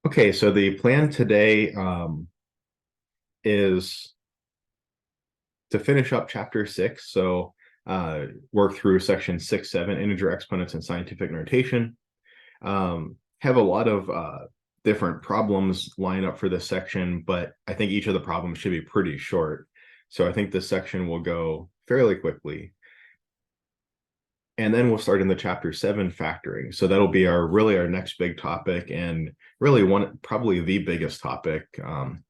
Okay, so the plan today is to finish up chapter 6. So work through section 6, 7, integer exponents and scientific notation. Have a lot of different problems lined up for this section, but I think each of the problems should be pretty short. So I think this section will go fairly quickly. And then we'll start in the chapter 7 factoring. So that'll be our next big topic, and really probably the biggest topic,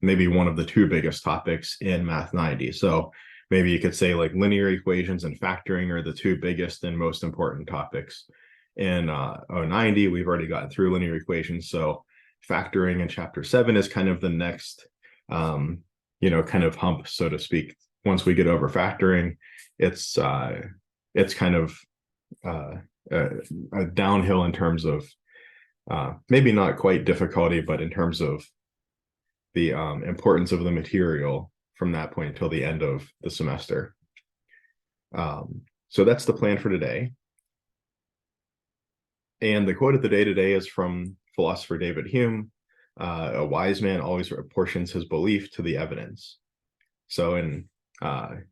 maybe one of the two biggest topics in Math 90. So maybe you could say like linear equations and factoring are the two biggest and most important topics. In 090, we've already gotten through linear equations. So factoring in chapter 7 is kind of the next, kind of hump, so to speak. Once we get over factoring, it's kind of a downhill in terms of maybe not quite difficulty, but in terms of the importance of the material from that point until the end of the semester. So that's the plan for today. And the quote of the day today is from philosopher David Hume. A wise man always apportions his belief to the evidence. So in the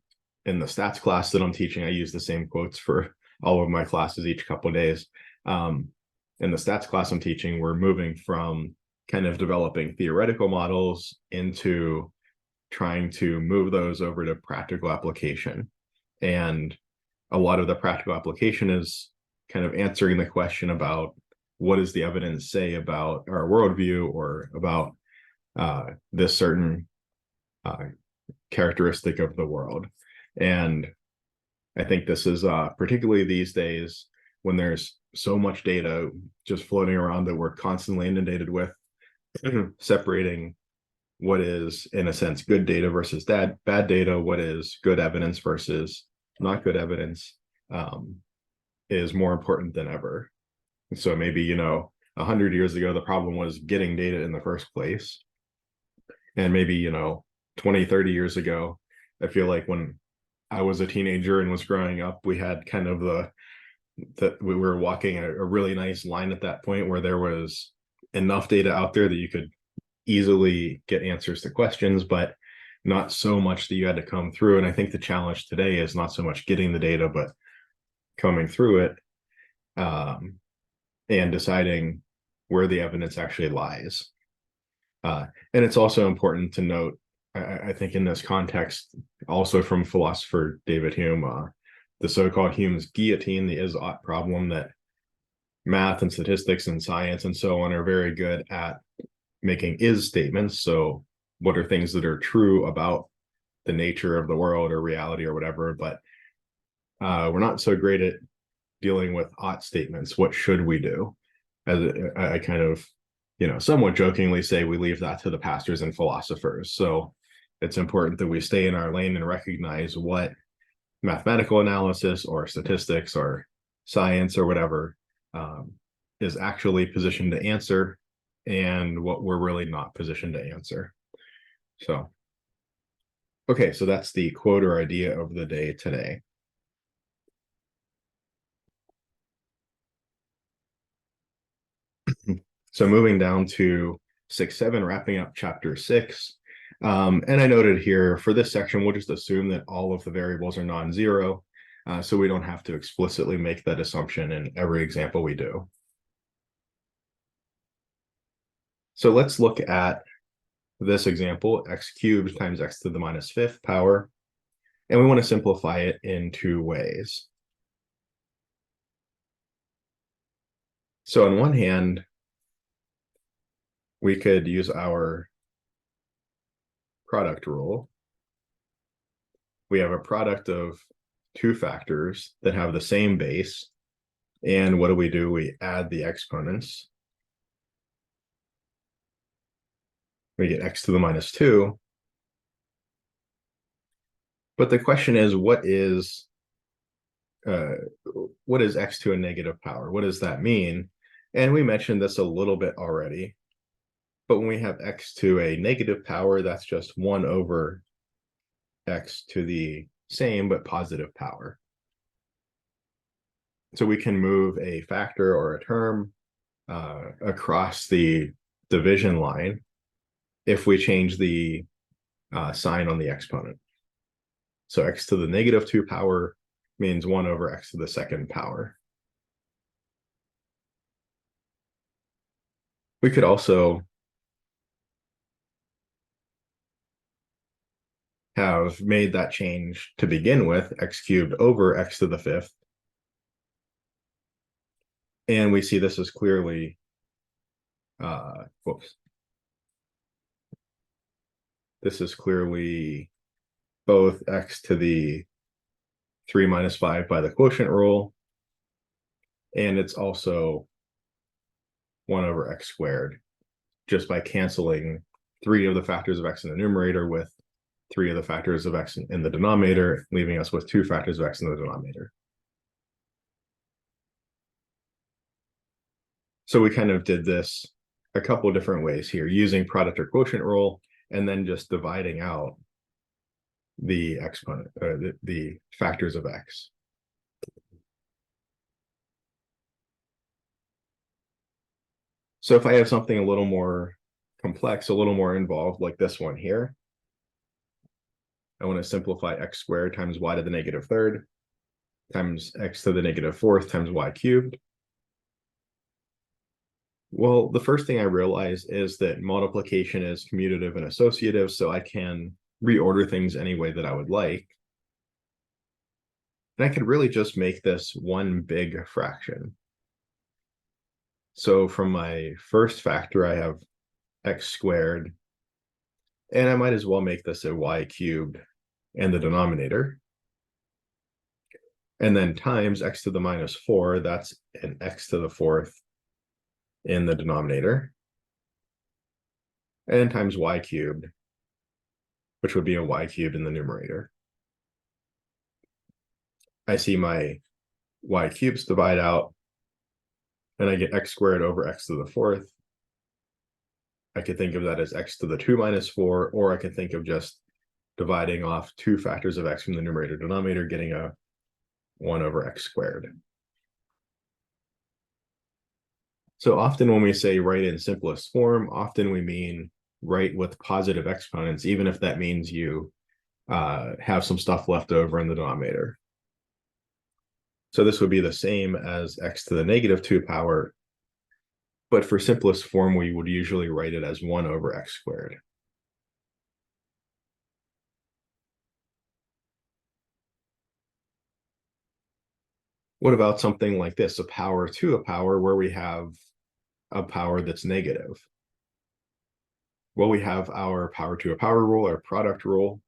stats class that I'm teaching, I use the same quotes for all of my classes each couple of days. In the stats class I'm teaching, we're moving from kind of developing theoretical models into trying to move those over to practical application. And a lot of the practical application is kind of answering the question about what does the evidence say about our worldview or about this certain characteristic of the world. And I think this is particularly these days when there's so much data just floating around that we're constantly inundated with, separating what is, in a sense, good data versus bad data, what is good evidence versus not good evidence, is more important than ever. So maybe, 100 years ago, the problem was getting data in the first place. And maybe, 20, 30 years ago, I feel like when I was a teenager and was growing up, we had kind of that we were walking a really nice line at that point where there was enough data out there that you could easily get answers to questions, but not so much that you had to comb through. And I think the challenge today is not so much getting the data, but combing through it and deciding where the evidence actually lies. And it's also important to note, I think in this context, also from philosopher David Hume, the so-called Hume's guillotine, the is-ought problem, that math and statistics and science and so on are very good at making is statements. So what are things that are true about the nature of the world or reality or whatever, but we're not so great at dealing with ought statements. What should we do? As I kind of, somewhat jokingly say we leave that to the pastors and philosophers. So it's important that we stay in our lane and recognize what mathematical analysis or statistics or science or whatever is actually positioned to answer and what we're really not positioned to answer. So, okay, so that's the quote or idea of the day today. So moving down to 6, 7, wrapping up chapter 6. And I noted here for this section, we'll just assume that all of the variables are non-zero. So we don't have to explicitly make that assumption in every example we do. So let's look at this example, x cubed times x to the minus fifth power. And we want to simplify it in two ways. So on one hand, we could use our product rule. We have a product of two factors that have the same base. And what do? We add the exponents. We get x to the minus 2. But the question is, what is x to a negative power? What does that mean? And we mentioned this a little bit already. But when we have x to a negative power, that's just 1 over x to the same but positive power. So we can move a factor or a term across the division line if we change the sign on the exponent. So x to the negative 2 power means 1 over x to the second power. We could also have made that change to begin with, x cubed over x to the fifth. And we see this is clearly, this is clearly both x to the 3 minus 5 by the quotient rule, and it's also 1 over x squared, just by canceling 3 of the factors of x in the numerator with 3 of the factors of x in the denominator, leaving us with 2 factors of x in the denominator. So we kind of did this a couple of different ways here, using product or quotient rule, and then just dividing out the exponent, the factors of x. So if I have something a little more complex, a little more involved, like this one here, I want to simplify x squared times y to the negative third times x to the negative fourth times y cubed. Well, the first thing I realize is that multiplication is commutative and associative, so I can reorder things any way that I would like. And I could really just make this one big fraction. So from my first factor, I have x squared, and I might as well make this a y cubed in the denominator. And then times x to the minus 4, that's an x to the fourth in the denominator. And times y cubed, which would be a y cubed in the numerator. I see my y cubes divide out, and I get x squared over x to the fourth. I could think of that as x to the 2 minus 4, or I could think of just dividing off 2 factors of x from the numerator denominator, getting a 1 over x squared. So often when we say write in simplest form, often we mean write with positive exponents, even if that means you have some stuff left over in the denominator. So this would be the same as x to the negative 2 power, but for simplest form, we would usually write it as 1 over x squared. What about something like this, a power to a power, where we have a power that's negative? Well, we have our power to a power rule, our product rule.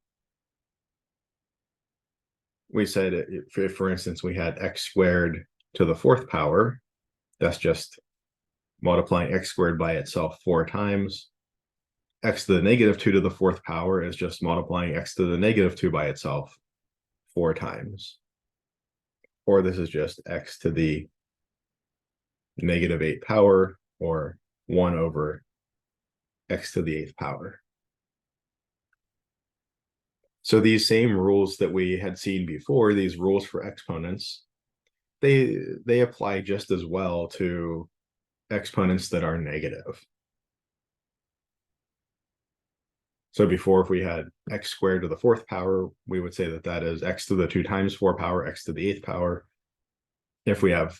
We said, if, for instance, we had x squared to the fourth power, that's just multiplying x squared by itself 4 times. X to the negative 2 to the fourth power is just multiplying x to the negative 2 by itself 4 times. Or this is just x to the negative 8 power, or 1 over x to the 8th power. So these same rules that we had seen before, these rules for exponents, they apply just as well to exponents that are negative. So before, if we had x squared to the fourth power, we would say that that is x to the 2 times 4 power, x to the 8th power. If we have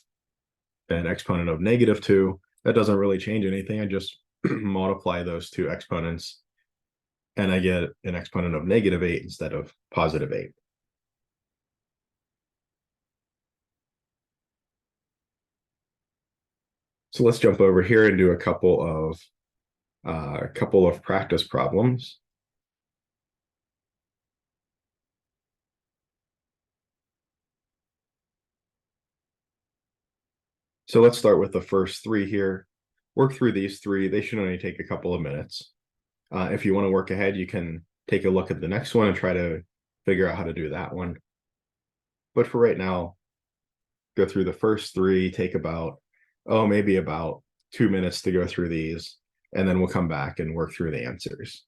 an exponent of negative 2, that doesn't really change anything. I just multiply those two exponents, and I get an exponent of negative 8 instead of positive 8. So let's jump over here and do a couple of practice problems. So let's start with the first 3 here. Work through these 3. They should only take a couple of minutes. If you want to work ahead, you can take a look at the next one and try to figure out how to do that one. But for right now, go through the first 3, take about, maybe about 2 minutes to go through these, and then we'll come back and work through the answers.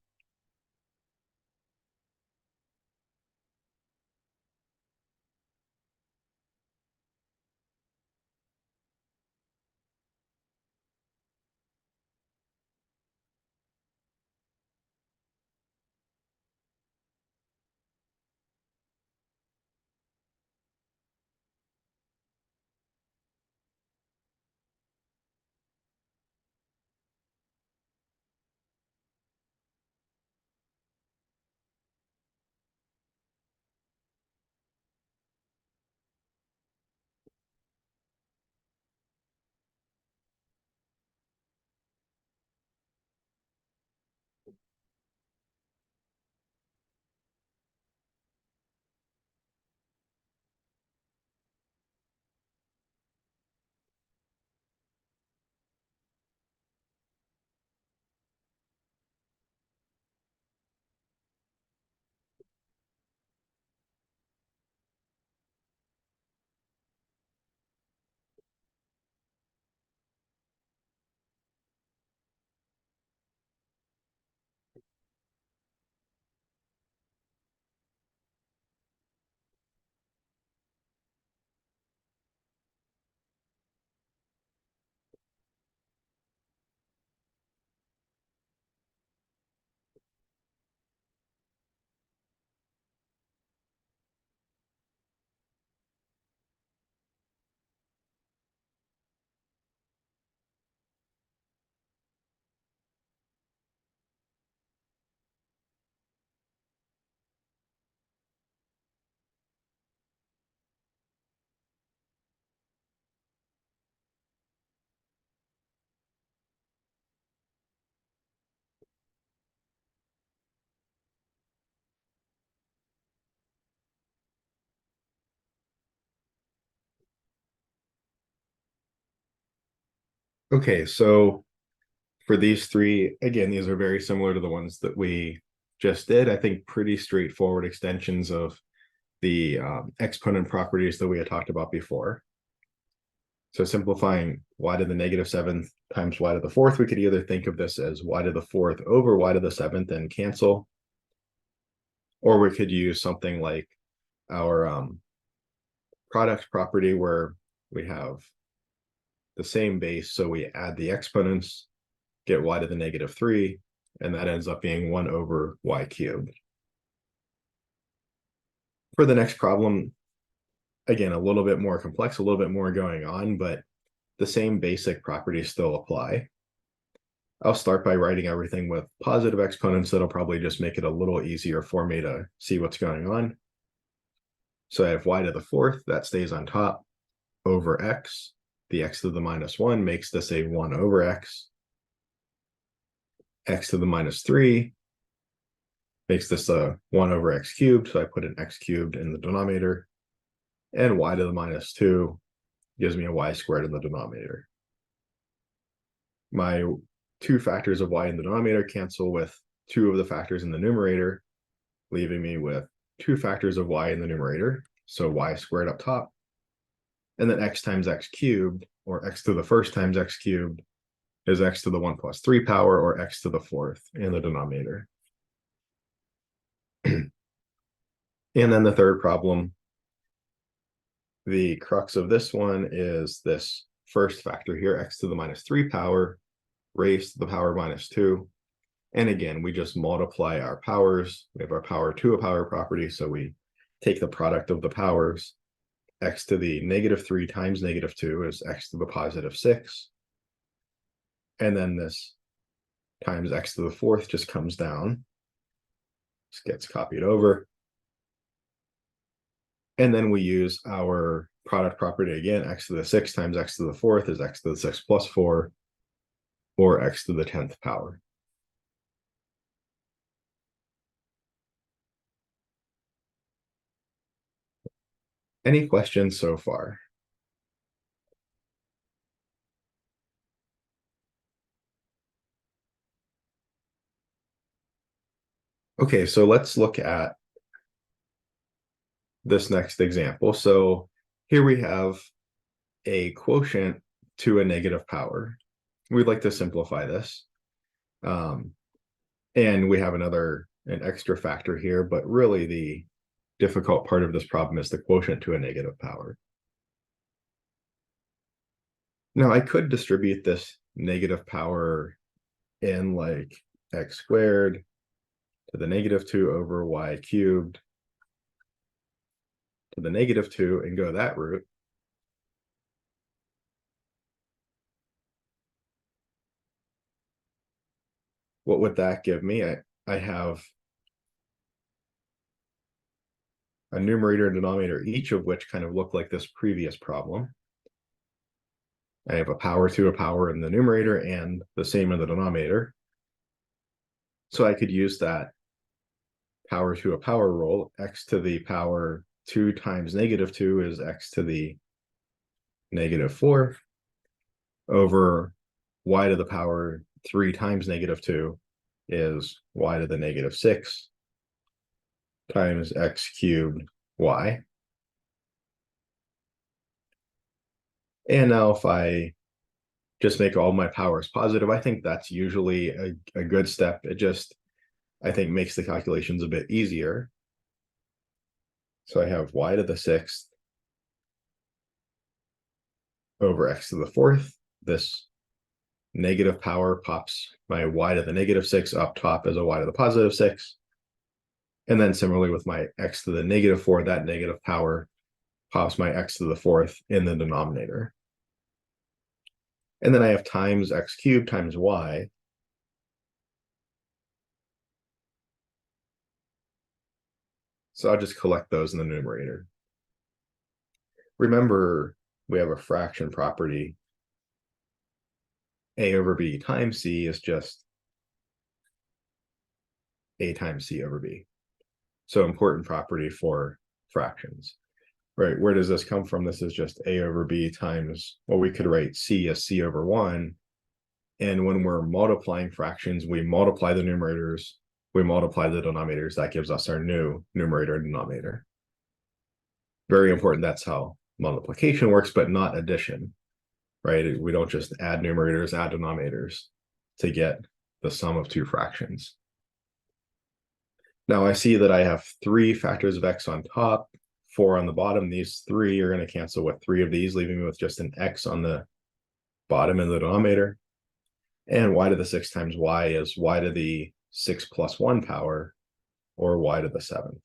Okay, so for these three, again, these are very similar to the ones that we just did. I think pretty straightforward extensions of the exponent properties that we had talked about before. So simplifying y to the -7th times y to the 4th, we could either think of this as y to the 4th over y to the 7th and cancel, or we could use something like our product property where we have the same base, so we add the exponents, get y to the -3, and that ends up being 1 over y cubed. For the next problem, again, a little bit more complex, a little bit more going on, but the same basic properties still apply. I'll start by writing everything with positive exponents. That'll probably just make it a little easier for me to see what's going on. So I have y to the 4th, that stays on top, over x. The x to the -1 makes this a 1 over x. X to the -3 makes this a 1 over x cubed, so I put an x cubed in the denominator. And y to the -2 gives me a y squared in the denominator. My two factors of y in the denominator cancel with two of the factors in the numerator, leaving me with two factors of y in the numerator, so y squared up top, and then x times x cubed, or x to the first times x cubed, is x to the 1 plus 3 power, or x to the 4th in the denominator. And then the third problem, the crux of this one is this first factor here, x to the -3 power, raised to the power -2. And again, we just multiply our powers. We have our power to a power property, so we take the product of the powers. X to the -3 times -2 is x to the +6. And then this times x to the 4th just comes down. This gets copied over. And then we use our product property again. X to the 6 times x to the 4th is x to the 6 plus 4, or x to the 10th power. Any questions so far? Okay, so let's look at this next example. So here we have a quotient to a negative power. We'd like to simplify this. And we have an extra factor here, but really the difficult part of this problem is the quotient to a negative power. Now I could distribute this negative power in like x squared to the -2 over y cubed to the -2 and go that route. What would that give me? I have a numerator and denominator, each of which kind of look like this previous problem. I have a power to a power in the numerator and the same in the denominator. So I could use that power to a power rule. X to the power 2 times -2 is x to the -4 over y to the power 3 times -2 is y to the -6 times x cubed y. And now if I just make all my powers positive, I think that's usually a good step. It just, I think, makes the calculations a bit easier. So I have y to the 6th over x to the 4th. This negative power pops my y to the -6 up top as a y to the +6. And then similarly with my x to the -4, that negative power pops my x to the 4th in the denominator. And then I have times x cubed times y. So I'll just collect those in the numerator. Remember, we have a fraction property. A over b times c is just a times c over b. So important property for fractions. right, where does this come from? This is just a over b times, well, we could write c as c over 1. And when we're multiplying fractions, we multiply the numerators, we multiply the denominators. That gives us our new numerator and denominator. Very important. That's how multiplication works, but not addition, right? We don't just add numerators, add denominators to get the sum of two fractions. Now I see that I have 3 factors of x on top, 4 on the bottom. These 3 are going to cancel with 3 of these, leaving me with just an x on the bottom in the denominator. And y to the 6 times y is y to the 6 plus 1 power, or y to the 7th.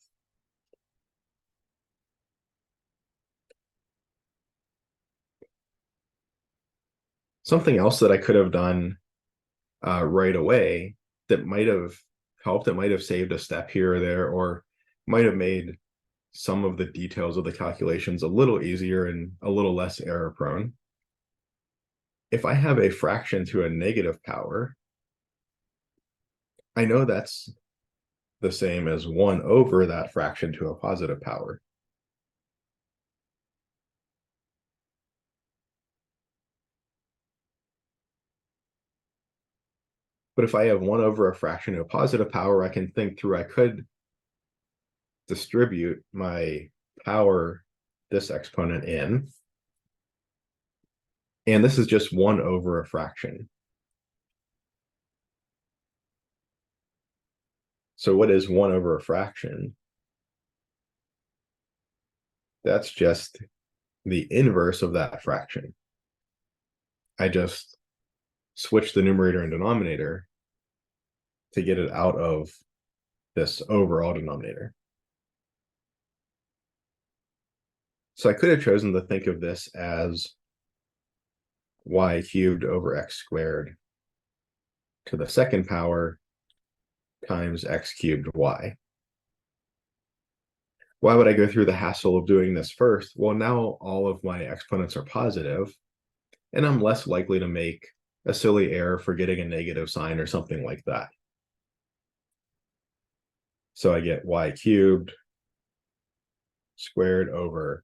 Something else that I could have done right away that might have helped, that might have saved a step here or there, or might have made some of the details of the calculations a little easier and a little less error prone. If I have a fraction to a negative power, I know that's the same as 1 over that fraction to a positive power. But if I have 1 over a fraction to a positive power, I can think through, I could distribute my power, this exponent in, and this is just 1 over a fraction. So what is 1 over a fraction? That's just the inverse of that fraction. I just switch the numerator and denominator to get it out of this overall denominator. So I could have chosen to think of this as y cubed over x squared to the 2nd power times x cubed y. Why would I go through the hassle of doing this first? Well, now all of my exponents are positive, and I'm less likely to make a silly error for getting a negative sign or something like that. So I get y cubed squared over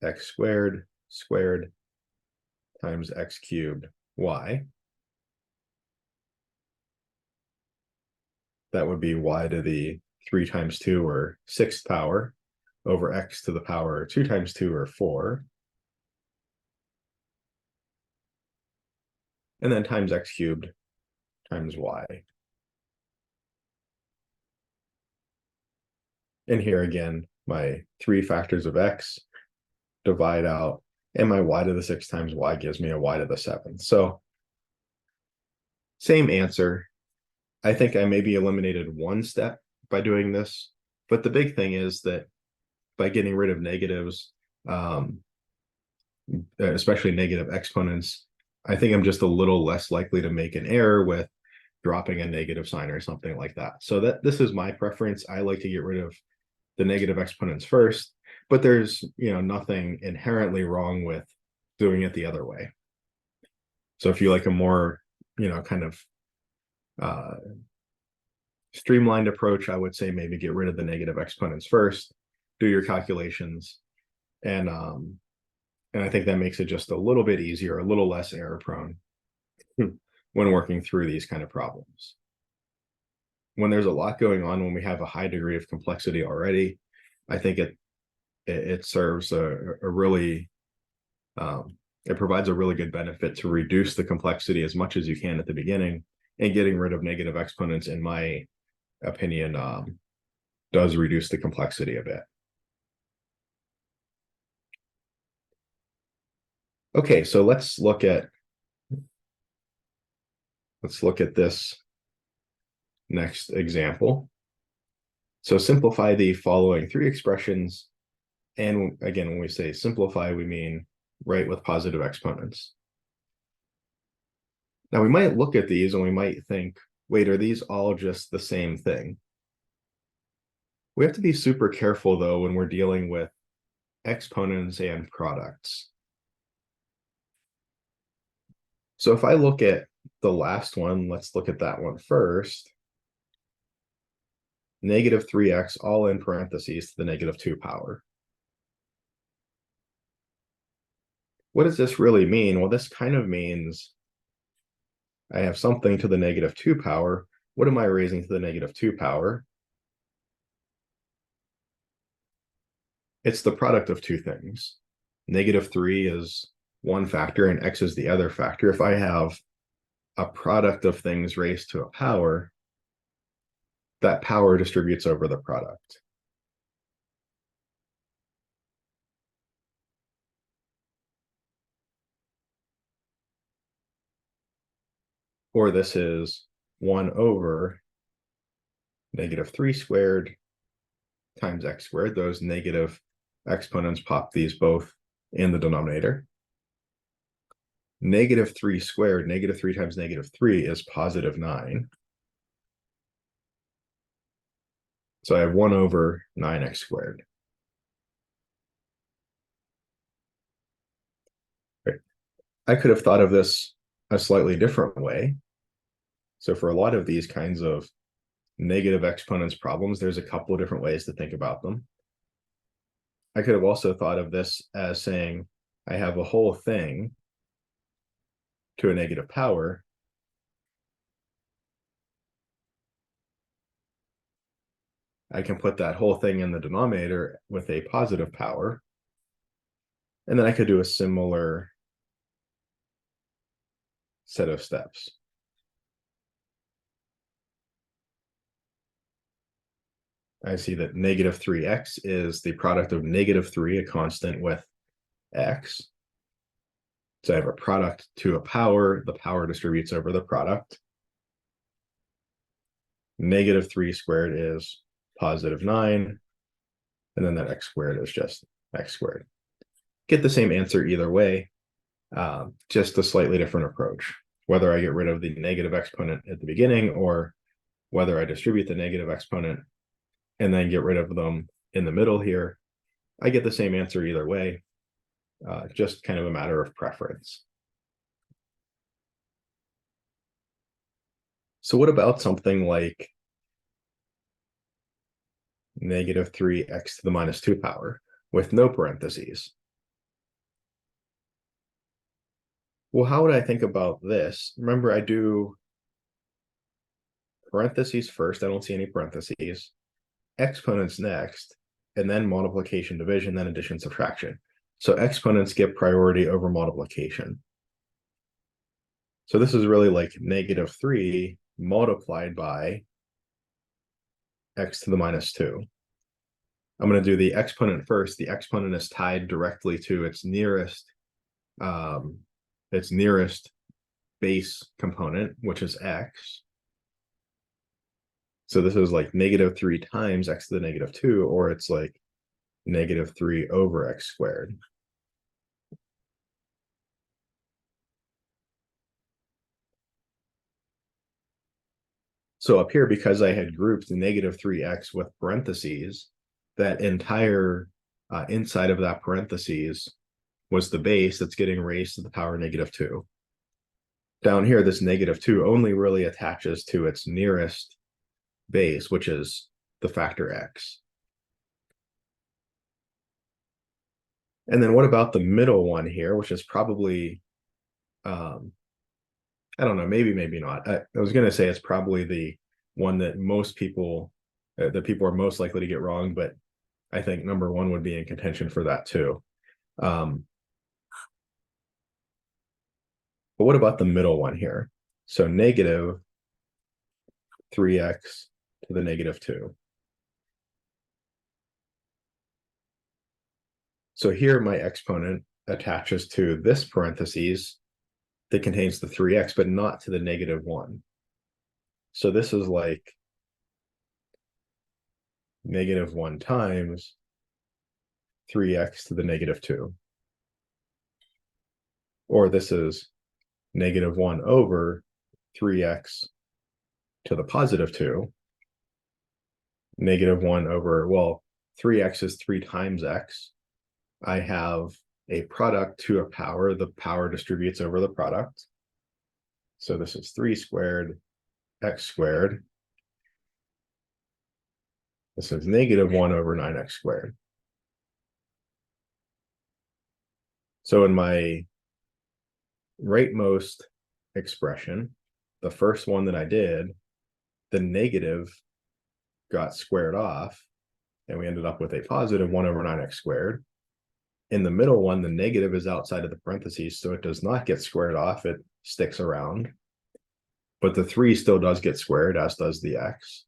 x squared squared times x cubed y. That would be y to the 3 times 2 or 6th power over x to the power 2 times 2 or 4. And then times x cubed times y. And here again, my 3 factors of x divide out, and my y to the 6 times y gives me a y to the 7th. So same answer. I think I maybe eliminated one step by doing this, but the big thing is that by getting rid of negatives, especially negative exponents, I think I'm just a little less likely to make an error with dropping a negative sign or something like that. So this is my preference. I like to get rid of the negative exponents first, but there's nothing inherently wrong with doing it the other way. So if you like a more kind of streamlined approach, I would say maybe get rid of the negative exponents first, do your calculations, and I think that makes it just a little bit easier, a little less error prone when working through these kind of problems. When there's a lot going on, when we have a high degree of complexity already, I think it serves a really it provides a really good benefit to reduce the complexity as much as you can at the beginning, and getting rid of negative exponents, in my opinion, does reduce the complexity a bit. Okay, so let's look at this next example. So simplify the following 3 expressions. And again, when we say simplify, we mean write with positive exponents. Now we might look at these and we might think, wait, are these all just the same thing? We have to be super careful though when we're dealing with exponents and products. So if I look at the last one, let's look at that one first. Negative 3x all in parentheses to the negative 2 power. what does this really mean? Well, this kind of means I have something to the -2 power. What am I raising to the -2 power? It's the product of two things. -3 is one factor and x is the other factor. If I have a product of things raised to a power, that power distributes over the product. Or this is 1 over -3 squared times x squared. Those negative exponents pop these both in the denominator. -3 squared, -3 times -3 is +9. So I have 1 over 9x squared. Right. I could have thought of this a slightly different way. So for a lot of these kinds of negative exponents problems, there's a couple of different ways to think about them. I could have also thought of this as saying I have a whole thing to a negative power. I can put that whole thing in the denominator with a positive power. And then I could do a similar set of steps. I see that -3x is the product of -3, a constant, with x. So I have a product to a power. The power distributes over the product. -3 squared is +9. And then that x squared is just x squared. Get the same answer either way, just a slightly different approach. Whether I get rid of the negative exponent at the beginning or whether I distribute the negative exponent and then get rid of them in the middle here, I get the same answer either way, just kind of a matter of preference. So what about something like -3x to the -2 power with no parentheses? Well, how would I think about this? Remember, I do parentheses first. I don't see any parentheses. Exponents next, and then multiplication, division, then addition, subtraction. So exponents get priority over multiplication. So this is really like -3 multiplied by x to the -2. I'm going to do the exponent first. The exponent is tied directly to its nearest base component, which is x. So this is like -3 times x to the -2, or it's like -3 over x squared. So up here, because I had grouped -3x with parentheses, that entire inside of that parentheses was the base that's getting raised to the power -2. Down here, this -2 only really attaches to its nearest base, which is the factor x. And then what about the middle one here, which is probably, I don't know, maybe not. I was going to say it's probably the one that most people, that people are most likely to get wrong, but I think number one would be in contention for that too. But what about the middle one here? So -3x to the -2. So here my exponent attaches to this parentheses that contains the 3x, but not to the -1. So this is like -1 times 3x to the -2. Or this is -1 over 3x to the +2. -1 over, well, 3x is 3 times x. I have a product to a power. The power distributes over the product. So this is 3 squared x squared. This is -1 over 9x squared. So in my rightmost expression, the first one that I did, the negative got squared off, and we ended up with a positive 1 over 9x squared. In the middle one, the negative is outside of the parentheses, so it does not get squared off. It sticks around. But the 3 still does get squared, as does the x.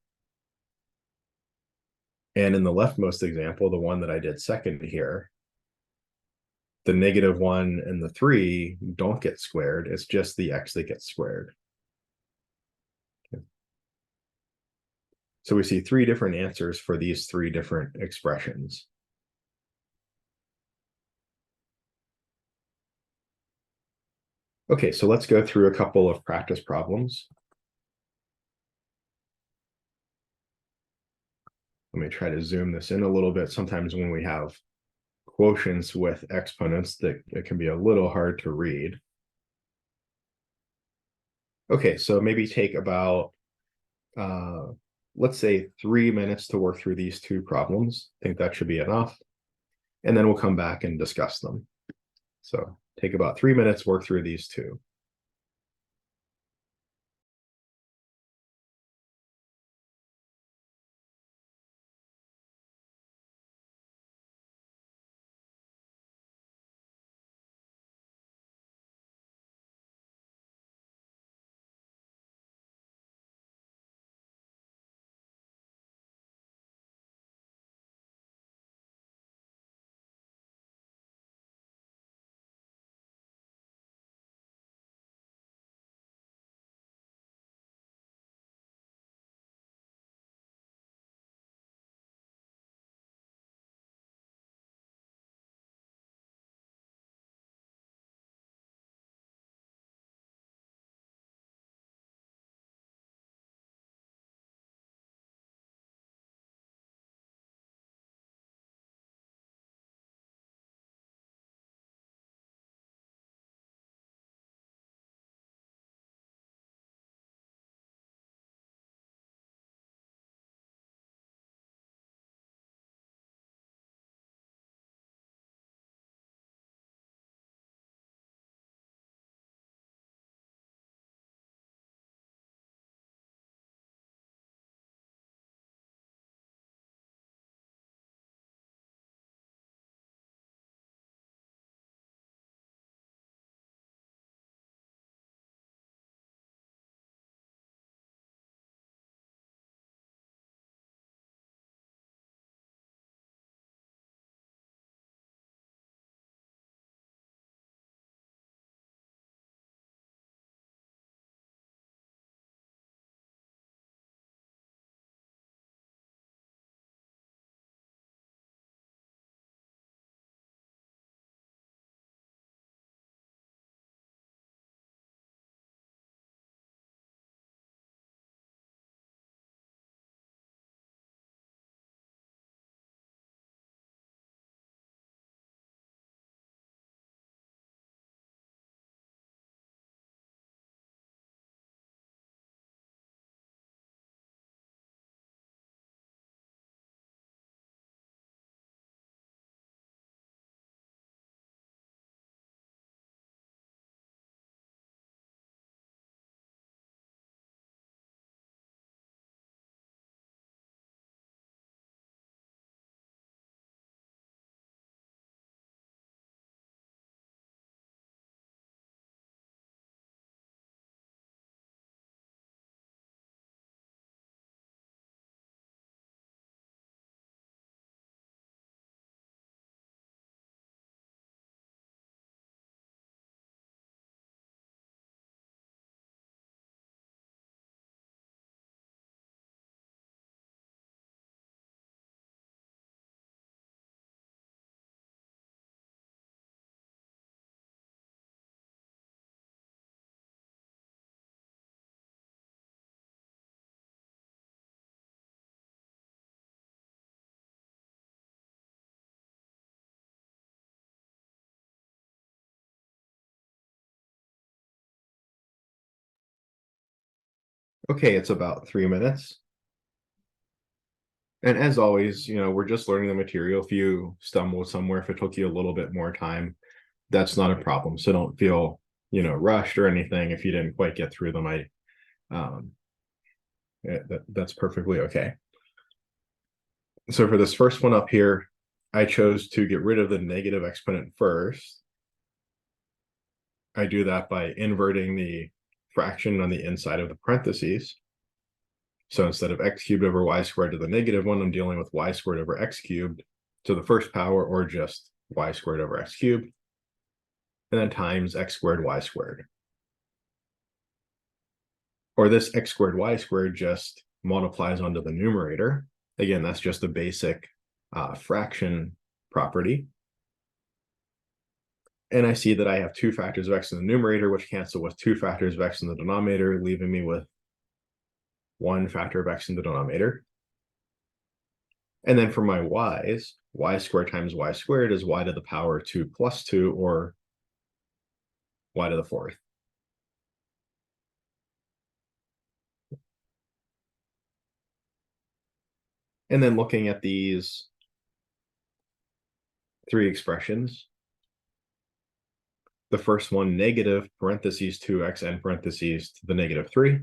And in the leftmost example, the one that I did second here, the negative 1 and the 3 don't get squared. It's just the x that gets squared. Okay. So we see 3 different answers for these 3 different expressions. Okay, so let's go through a couple of practice problems. Let me try to zoom this in a little bit. Sometimes when we have quotients with exponents, that it can be a little hard to read. Okay, so maybe take about, let's say 3 minutes to work through these 2 problems. I think that should be enough. And then we'll come back and discuss them. So take about 3 minutes, work through these 2. Okay, it's about 3 minutes. And as always, we're just learning the material. If you stumble somewhere, if it took you a little bit more time, that's not a problem. So don't feel, rushed or anything if you didn't quite get through them. Um, that's perfectly okay. So for this first one up here, I chose to get rid of the negative exponent first. I do that by inverting the fraction on the inside of the parentheses. So instead of x cubed over y squared to the negative one, I'm dealing with y squared over x cubed to the first power, or just y squared over x cubed, and then times x squared y squared. Or this x squared y squared just multiplies onto the numerator. Again, that's just a basic fraction property. And I see that I have 2 factors of x in the numerator, which cancel with 2 factors of x in the denominator, leaving me with 1 factor of x in the denominator. And then for my y's, y squared times y squared is y to the power 2 plus 2, or y to the 4th. And then looking at these 3 expressions, the first one, negative parentheses 2x and parentheses to the negative 3.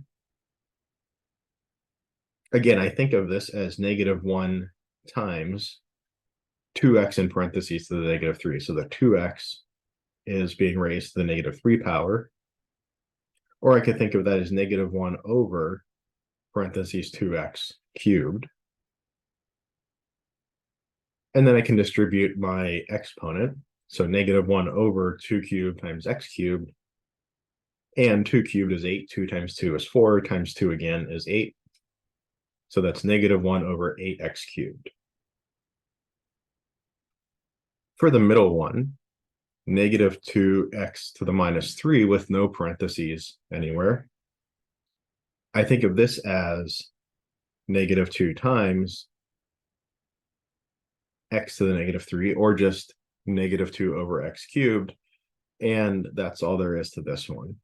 Again, I think of this as negative 1 times 2x in parentheses to the negative 3. So the 2x is being raised to the negative 3 power. Or I could think of that as negative 1 over parentheses 2x cubed. And then I can distribute my exponent. So negative 1 over 2 cubed times x cubed. And 2 cubed is 8. 2 times 2 is 4. Times 2 again is 8. So that's negative 1 over 8x cubed. For the middle one, negative 2x to the minus 3 with no parentheses anywhere. I think of this as negative 2 times x to the negative 3, or just negative 2 over x cubed. And that's all there is to this one.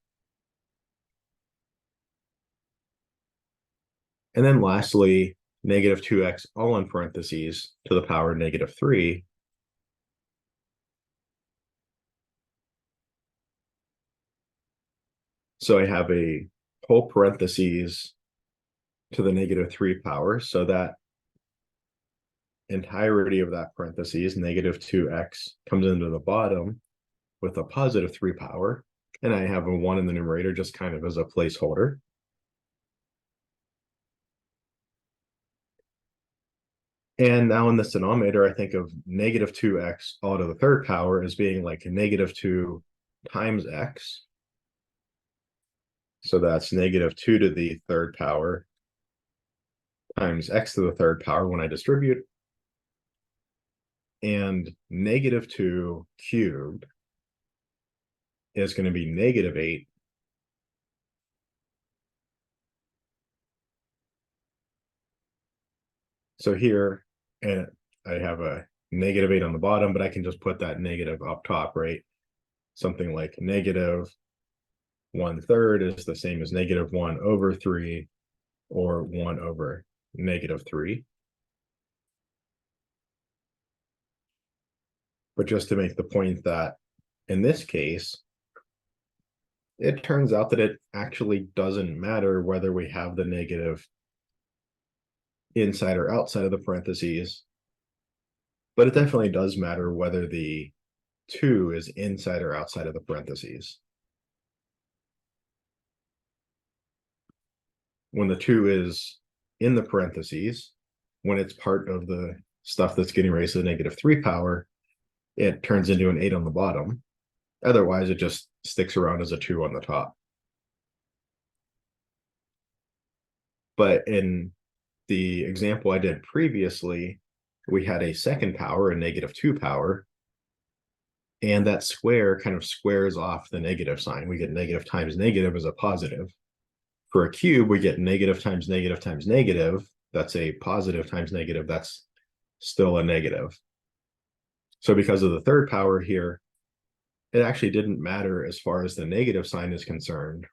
And then lastly, negative 2x all in parentheses to the power negative 3. So I have a whole parentheses to the negative 3 power. So that entirety of that parentheses, negative 2x, comes into the bottom with a positive 3 power. And I have a 1 in the numerator just kind of as a placeholder. And now in this denominator, I think of negative 2x all to the third power as being like a negative 2 times x. So that's negative 2 to the third power times x to the third power when I distribute. And negative 2 cubed is going to be negative 8. So here, and I have a negative 8 on the bottom, but I can just put that negative up top, right? Something like negative 1/3 is the same as negative 1 over 3, or 1 over negative 3. But just to make the point that in this case, it turns out that it actually doesn't matter whether we have the negative inside or outside of the parentheses, but it definitely does matter whether the 2 is inside or outside of the parentheses. When the 2 is in the parentheses, when it's part of the stuff that's getting raised to the negative 3 power, it turns into an 8 on the bottom. Otherwise, it just sticks around as a 2 on the top. But in the example I did previously, we had a second power, a negative 2 power, and that square kind of squares off the negative sign. We get negative times negative as a positive. For a cube, we get negative times negative times negative. That's a positive times negative. That's still a negative. So because of the third power here, it actually didn't matter as far as the negative sign is concerned,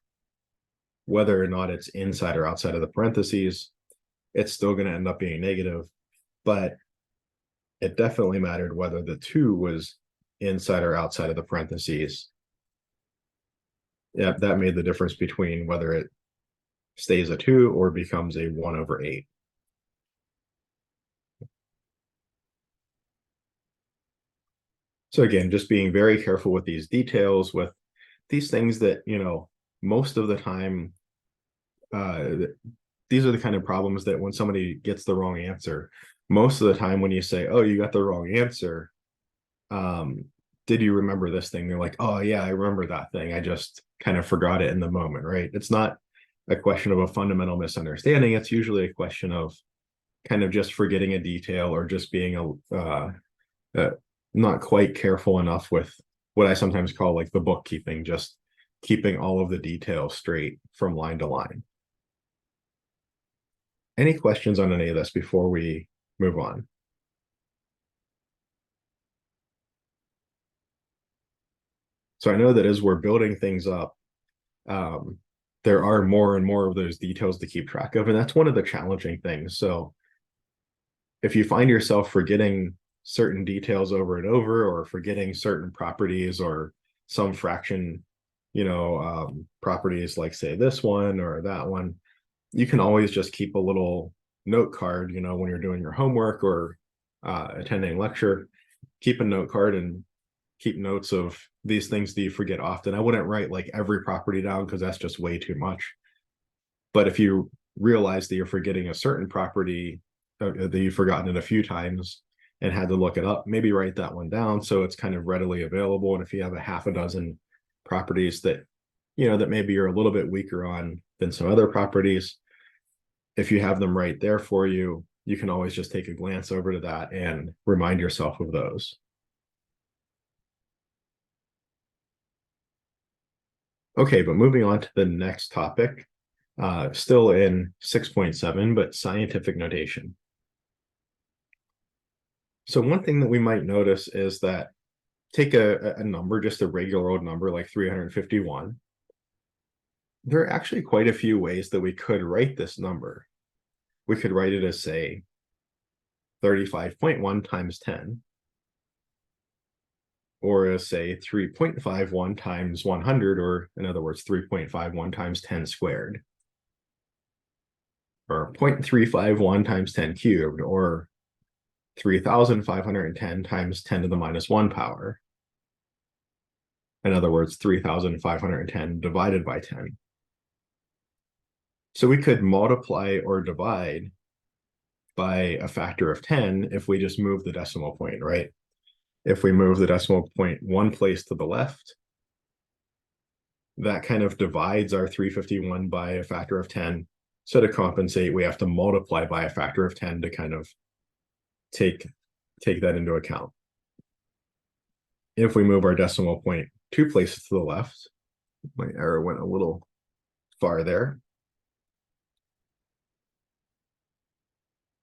whether or not it's inside or outside of the parentheses. It's still going to end up being negative, but it definitely mattered whether the 2 was inside or outside of the parentheses. Yeah, that made the difference between whether it stays a 2 or becomes a 1/8. So again, just being very careful with these details, with these things that, most of the time, these are the kind of problems that when somebody gets the wrong answer, most of the time when you say, oh, you got the wrong answer, did you remember this thing? They're like, oh yeah, I remember that thing. I just kind of forgot it in the moment, right? It's not a question of a fundamental misunderstanding. It's usually a question of kind of just forgetting a detail or just being uh, not quite careful enough with what I sometimes call like the bookkeeping, just keeping all of the details straight from line to line. Any questions on any of this before we move on? So I know that as we're building things up, um, there are more and more of those details to keep track of, and that's one of the challenging things. So if you find yourself forgetting certain details over and over, or forgetting certain properties or some fraction, properties like say this one or that one, you can always just keep a little note card, when you're doing your homework or attending lecture, keep a note card and keep notes of these things that you forget often. I wouldn't write like every property down because that's just way too much. But if you realize that you're forgetting a certain property that you've forgotten it a few times and had to look it up, maybe write that one down so it's kind of readily available. And if you have a half a dozen properties that, that maybe you're a little bit weaker on than some other properties, if you have them right there for you, you can always just take a glance over to that and remind yourself of those. Okay, but moving on to the next topic, still in 6.7, but scientific notation. So one thing that we might notice is that take a number, just a regular old number like 351. There are actually quite a few ways that we could write this number. We could write it as, say, 35.1 times 10, or as, say, 3.51 times 100, or in other words, 3.51 times 10 squared, or 0.351 times 10 cubed, or 3,510 times 10 to the minus 1 power. In other words, 3,510 divided by 10. So we could multiply or divide by a factor of 10 if we just move the decimal point, right? If we move the decimal point one place to the left, that kind of divides our 351 by a factor of 10. So to compensate, we have to multiply by a factor of 10 to kind of take that into account. If we move our decimal point two places to the left, my arrow went a little far there,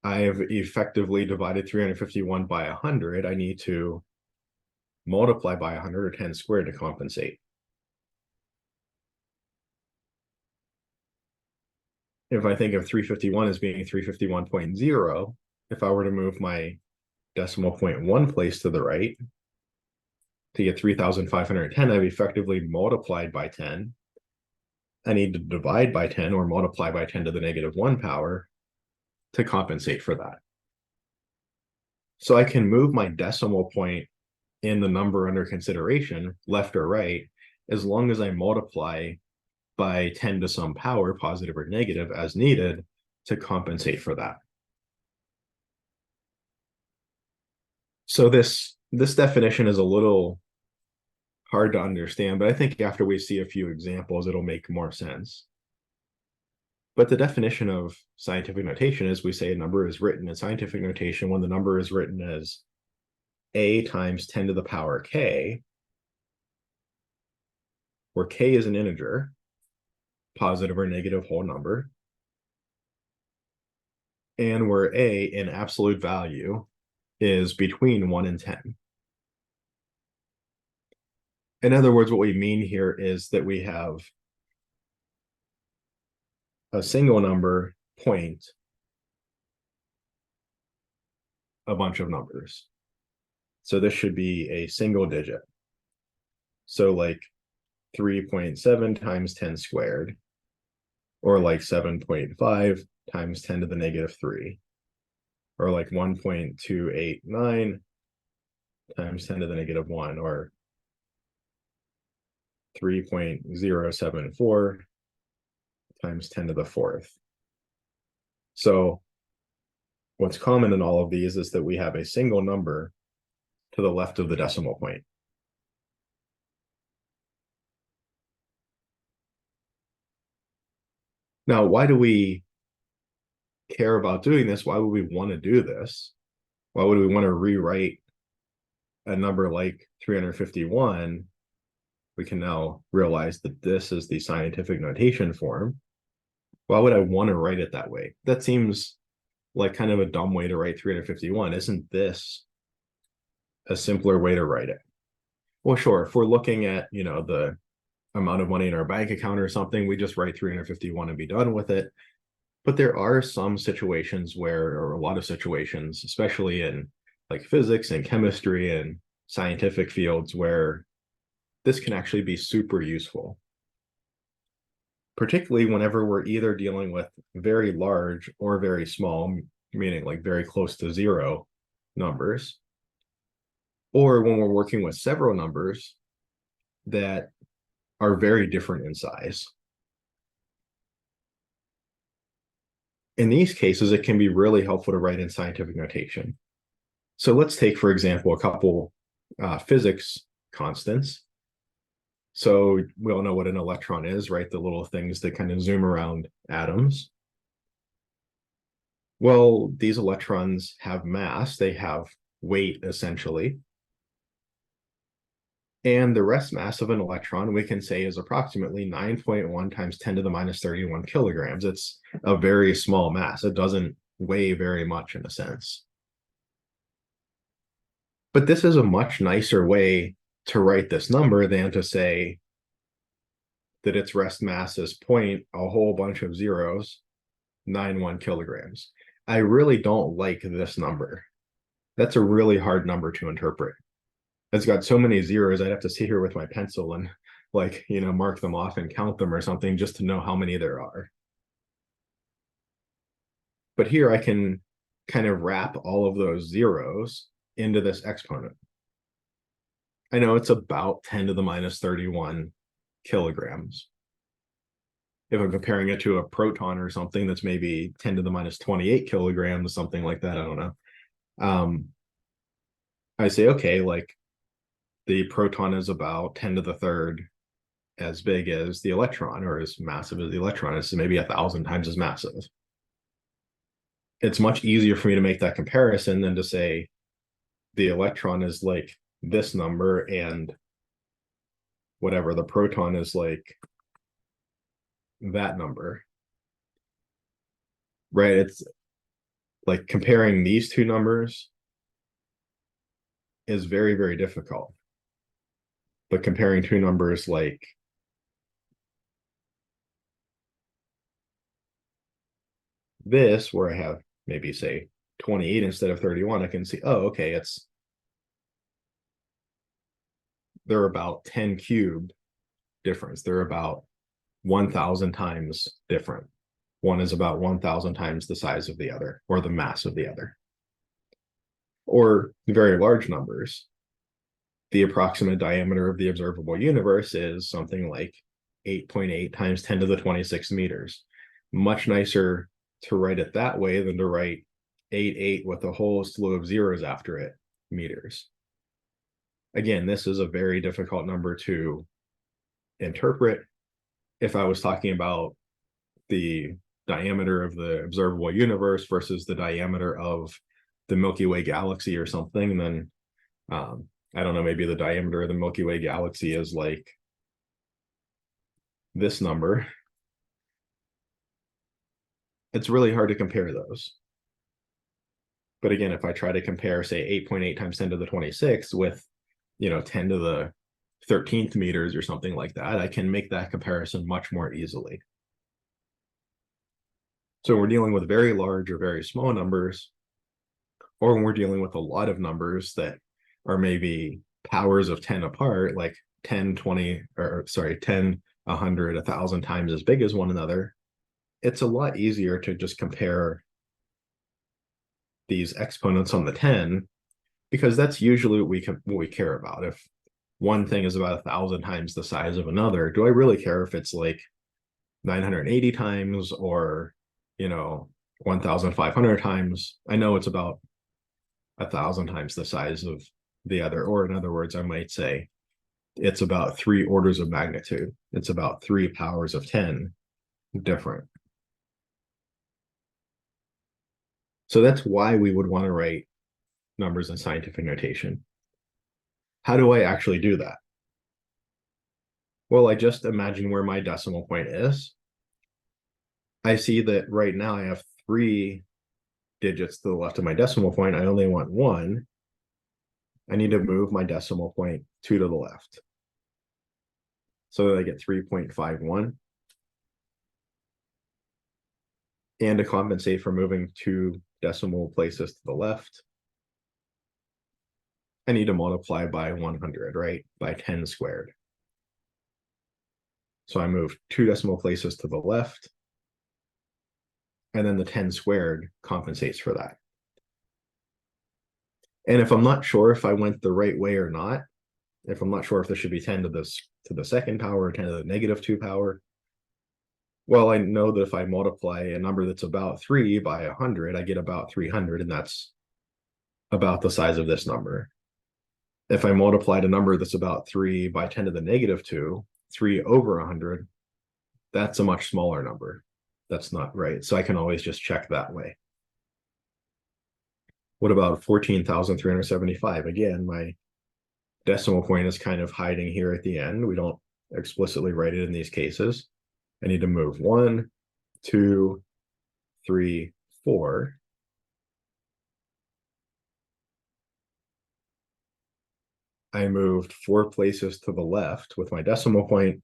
I have effectively divided 351 by 100. I need to multiply by 100, or 10 squared, to compensate. If I think of 351 as being 351.0, if I were to move my decimal point one place to the right to get 3,510, I've effectively multiplied by 10. I need to divide by 10 or multiply by 10 to the negative 1 power to compensate for that. So I can move my decimal point in the number under consideration, left or right, as long as I multiply by 10 to some power, positive or negative, as needed to compensate for that. So this definition is a little hard to understand, but I think after we see a few examples, it'll make more sense. But the definition of scientific notation is we say a number is written in scientific notation when the number is written as a times 10 to the power k, where k is an integer, positive or negative whole number, and where a in absolute value is between 1 and 10. In other words, what we mean here is that we have a single number point a bunch of numbers. So this should be a single digit. So like 3.7 times 10 squared, or like 7.5 times 10 to the negative 3, or like 1.289 times 10 to the negative 1, or 3.074 times 10 to the fourth. So what's common in all of these is that we have a single number to the left of the decimal point. Now, why do we care about doing this? Why would we want to do this? Why would we want to rewrite a number like 351? We can now realize that this is the scientific notation form. Why would I want to write it that way? That seems like kind of a dumb way to write 351. Isn't this a simpler way to write it? Well, sure, if we're looking at, the amount of money in our bank account or something, we just write 351 and be done with it. But there are some situations or a lot of situations, especially in like physics and chemistry and scientific fields, where this can actually be super useful. Particularly whenever we're either dealing with very large or very small, meaning like very close to zero numbers, or when we're working with several numbers that are very different in size. In these cases, it can be really helpful to write in scientific notation. So let's take, for example, a couple physics constants. So we all know what an electron is, right? The little things that kind of zoom around atoms. Well, these electrons have mass, they have weight essentially. And the rest mass of an electron, we can say, is approximately 9.1 times 10 to the minus 31 kilograms. It's a very small mass. It doesn't weigh very much in a sense. But this is a much nicer way to write this number than to say that its rest mass is a whole bunch of zeros, 91 kilograms. I really don't like this number. That's a really hard number to interpret. It's got so many zeros, I'd have to sit here with my pencil and mark them off and count them or something just to know how many there are. But here I can kind of wrap all of those zeros into this exponent. I know it's about 10 to the minus 31 kilograms. If I'm comparing it to a proton or something that's maybe 10 to the minus 28 kilograms, something like that, I don't know. I say, okay, like the proton is about 10 to the third as big as the electron, or as massive as the electron. It's maybe 1,000 times as massive. It's much easier for me to make that comparison than to say the electron is like this number and whatever, the proton is like that number, right? It's like comparing these two numbers is very, very difficult. But comparing two numbers like this, where I have maybe say 28 instead of 31, I can see, oh, okay, they're about 10 cubed difference. They're about 1,000 times different. One is about 1,000 times the size of the other, or the mass of the other. Or very large numbers. The approximate diameter of the observable universe is something like 8.8 times 10 to the 26 meters. Much nicer to write it that way than to write 8 with a whole slew of zeros after it, meters. Again, this is a very difficult number to interpret. If I was talking about the diameter of the observable universe versus the diameter of the Milky Way galaxy or something, then I don't know, maybe the diameter of the Milky Way galaxy is like this number. It's really hard to compare those. But again, if I try to compare, say, 8.8 times 10 to the 26 with, 10 to the 13th meters or something like that, I can make that comparison much more easily. So we're dealing with very large or very small numbers, or when we're dealing with a lot of numbers that are maybe powers of 10 apart, like 10, 20, or sorry, 10, 100, 1,000 times as big as one another, it's a lot easier to just compare these exponents on the 10, because that's usually what we care about. If one thing is about 1,000 times the size of another, do I really care if it's like 980 times or, 1,500 times? I know it's about 1,000 times the size of the other, or in other words, I might say it's about 3 orders of magnitude. It's about 3 powers of 10 different. So that's why we would want to write numbers in scientific notation. How do I actually do that? Well, I just imagine where my decimal point is. I see that right now I have 3 digits to the left of my decimal point. I only want 1. I need to move my decimal point 2 to the left, so that I get 3.51. And to compensate for moving 2 decimal places to the left, I need to multiply by 100, right? By 10 squared. So I move 2 decimal places to the left, and then the 10 squared compensates for that. And if I'm not sure if I went the right way or not, if I'm not sure if this should be 10 to the second power or 10 to the negative 2 power, well, I know that if I multiply a number that's about 3 by 100, I get about 300, and that's about the size of this number. If I multiplied a number that's about 3 by 10 to the negative 2, 3 over 100, that's a much smaller number. That's not right. So I can always just check that way. What about 14,375? Again, my decimal point is kind of hiding here at the end. We don't explicitly write it in these cases. I need to move 1, 2, 3, 4. I moved 4 places to the left with my decimal point.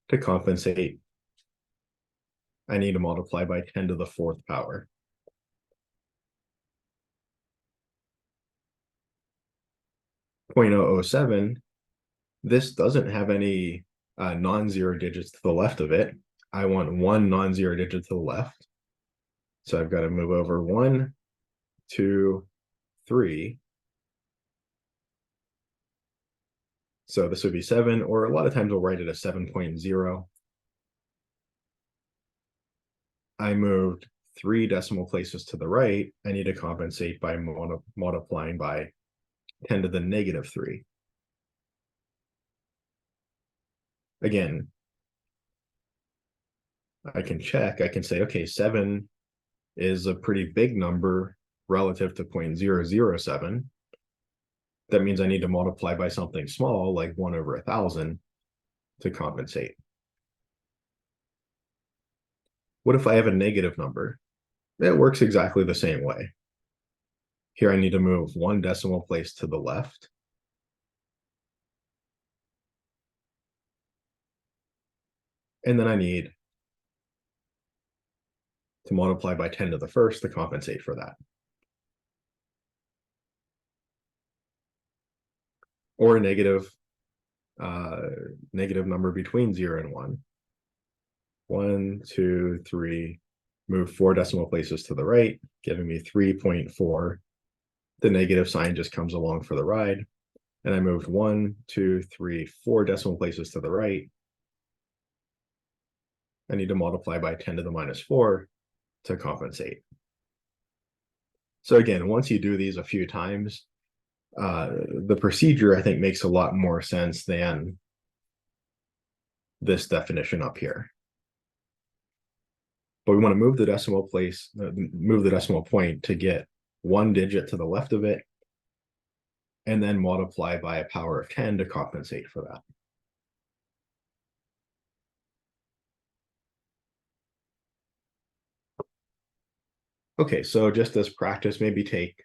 To compensate, I need to multiply by 10 to the 4th power. 0.007, this doesn't have any non-zero digits to the left of it. I want 1 non-zero digit to the left. So I've got to move over 1, 2, 3. So this would be 7, or a lot of times we'll write it as 7.0. I moved 3 decimal places to the right. I need to compensate by multiplying by 10 to the negative 3. Again, I can check. I can say, okay, 7 is a pretty big number relative to 0.007. That means I need to multiply by something small, like 1 over 1,000, to compensate. What if I have a negative number? It works exactly the same way. Here I need to move 1 decimal place to the left. And then I need to multiply by 10 to the first to compensate for that. Or a negative number between 0 and 1. 1, 2, 3, move 4 decimal places to the right, giving me 3.4. The negative sign just comes along for the ride. And I moved 1, 2, 3, 4 decimal places to the right. I need to multiply by 10 to the minus 4 to compensate. So again, once you do these a few times, the procedure, I think, makes a lot more sense than this definition up here. But we want to move the decimal point to get 1 digit to the left of it, and then multiply by a power of 10 to compensate for that. Okay, so just as practice, maybe take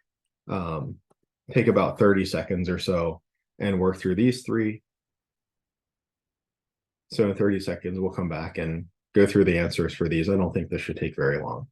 about 30 seconds or so and work through these 3. So in 30 seconds, we'll come back and go through the answers for these. I don't think this should take very long.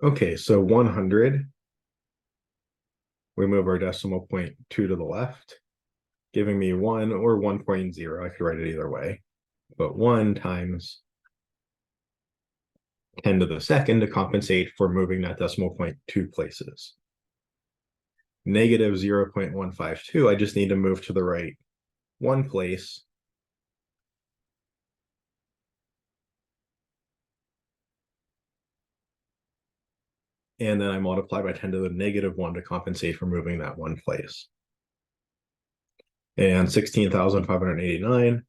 Okay, so 100, we move our decimal point 2 to the left, giving me 1 or 1.0. I could write it either way, but 1 times 10 to the second to compensate for moving that decimal point 2 places. Negative 0.152, I just need to move to the right 1 place. And then I multiply by 10 to the negative 1 to compensate for moving that 1 place. And 16,589,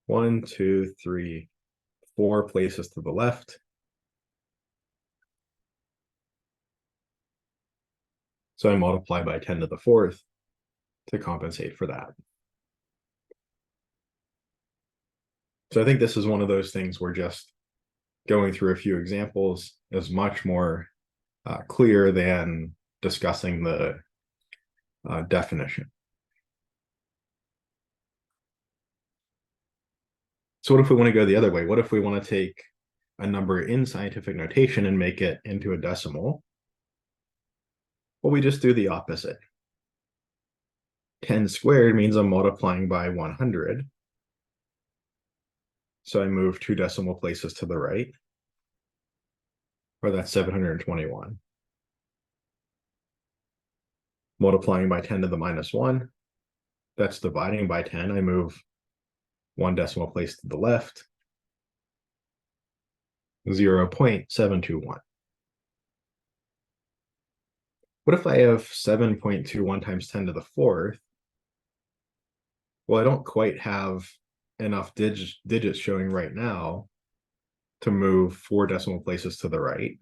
1, 2, 3, 4 places to the left. So I multiply by 10 to the fourth to compensate for that. So I think this is one of those things where just going through a few examples is much more clear than discussing the definition. So what if we want to go the other way? What if we want to take a number in scientific notation and make it into a decimal? Well, we just do the opposite. 10 squared means I'm multiplying by 100. So I move 2 decimal places to the right, or that's 721. Multiplying by 10 to the minus 1, that's dividing by 10. I move 1 decimal place to the left, 0.721. What if I have 7.21 times 10 to the fourth? Well, I don't quite have enough digits showing right now to move 4 decimal places to the right.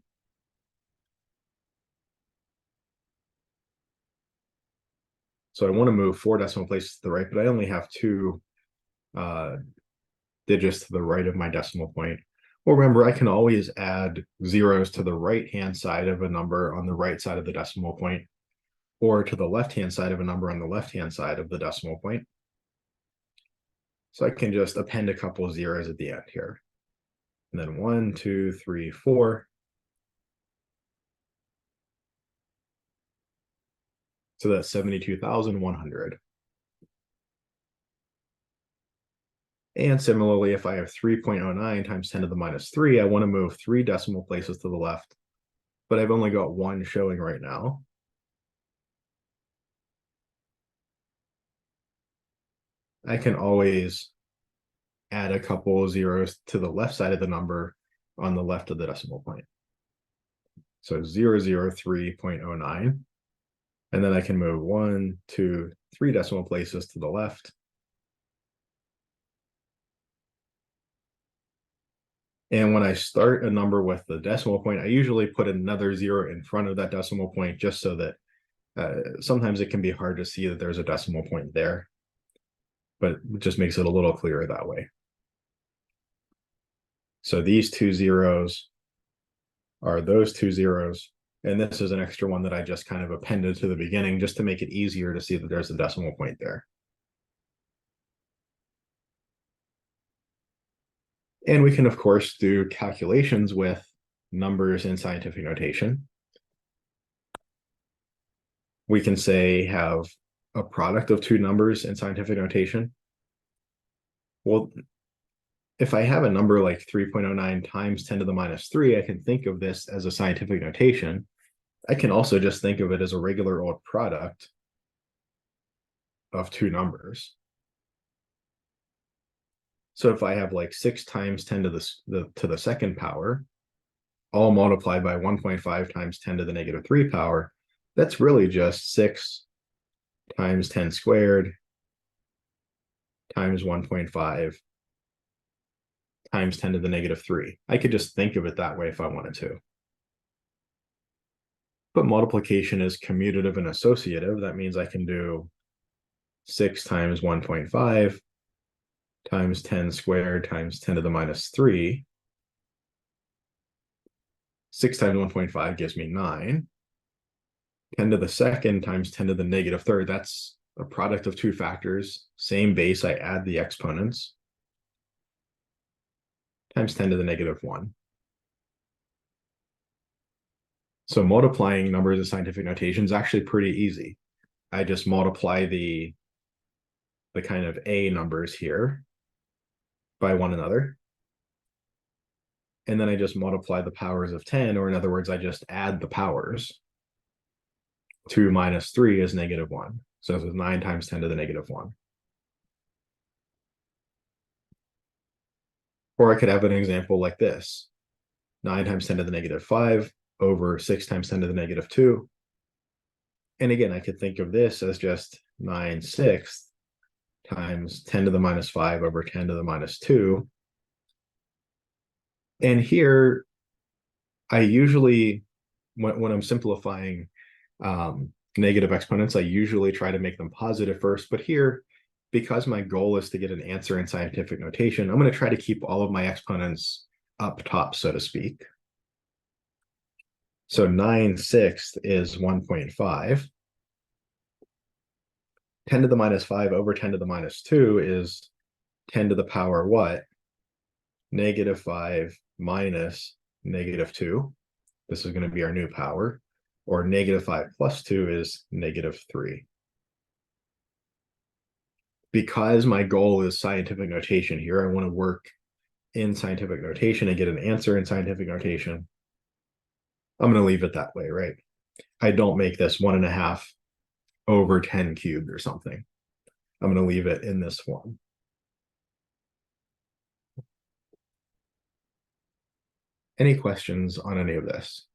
So I want to move 4 decimal places to the right, but I only have 2 digits to the right of my decimal point. Well, remember, I can always add zeros to the right-hand side of a number on the right side of the decimal point, or to the left-hand side of a number on the left-hand side of the decimal point. So I can just append a couple of zeros at the end here. And then 1, 2, 3, 4. So that's 72,100. And similarly, if I have 3.09 times 10 to the minus 3, I want to move 3 decimal places to the left, but I've only got 1 showing right now. I can always add a couple of zeros to the left side of the number on the left of the decimal point. So 003.09. And then I can move 1, 2, 3 decimal places to the left. And when I start a number with the decimal point, I usually put another 0 in front of that decimal point just so that sometimes it can be hard to see that there's a decimal point there, but it just makes it a little clearer that way. So these 2 zeros are those 2 zeros, and this is an extra one that I just kind of appended to the beginning just to make it easier to see that there's a decimal point there. And we can, of course, do calculations with numbers in scientific notation. We can say have a product of 2 numbers in scientific notation. Well, if I have a number like 3.09 times 10 to the minus 3, I can think of this as a scientific notation. I can also just think of it as a regular old product of 2 numbers. So if I have like 6 times 10 to the second power, all multiplied by 1.5 times 10 to the negative 3 power, that's really just 6 times 10 squared times 1.5 times 10 to the negative 3. I could just think of it that way if I wanted to. But multiplication is commutative and associative. That means I can do 6 times 1.5 times 10 squared times 10 to the minus 3. 6 times 1.5 gives me 9. 10 to the second times 10 to the negative third, that's a product of 2 factors. Same base, I add the exponents. Times 10 to the negative 1. So multiplying numbers in scientific notation is actually pretty easy. I just multiply the kind of A numbers here by one another. And then I just multiply the powers of 10, or in other words, I just add the powers. 2 minus 3 is -1. So this is 9 times 10 to the -1. Or I could have an example like this. 9 times 10 to the -5 over 6 times 10 to the -2. And again, I could think of this as just 9/6 times 10 to the -5 over 10 to the -2. And here, I usually, when I'm simplifying negative exponents, I usually try to make them positive first. But here, because my goal is to get an answer in scientific notation, I'm going to try to keep all of my exponents up top, so to speak. So 9/6 is 1.5. 10 to the -5 over 10 to the -2 is 10 to the power what? -5 minus -2. This is going to be our new power. Or -5 plus 2 is -3. Because my goal is scientific notation here, I want to work in scientific notation and get an answer in scientific notation. I'm going to leave it that way, right? I don't make this 1.5 over 10 cubed or something. I'm going to leave it in this form. Any questions on any of this?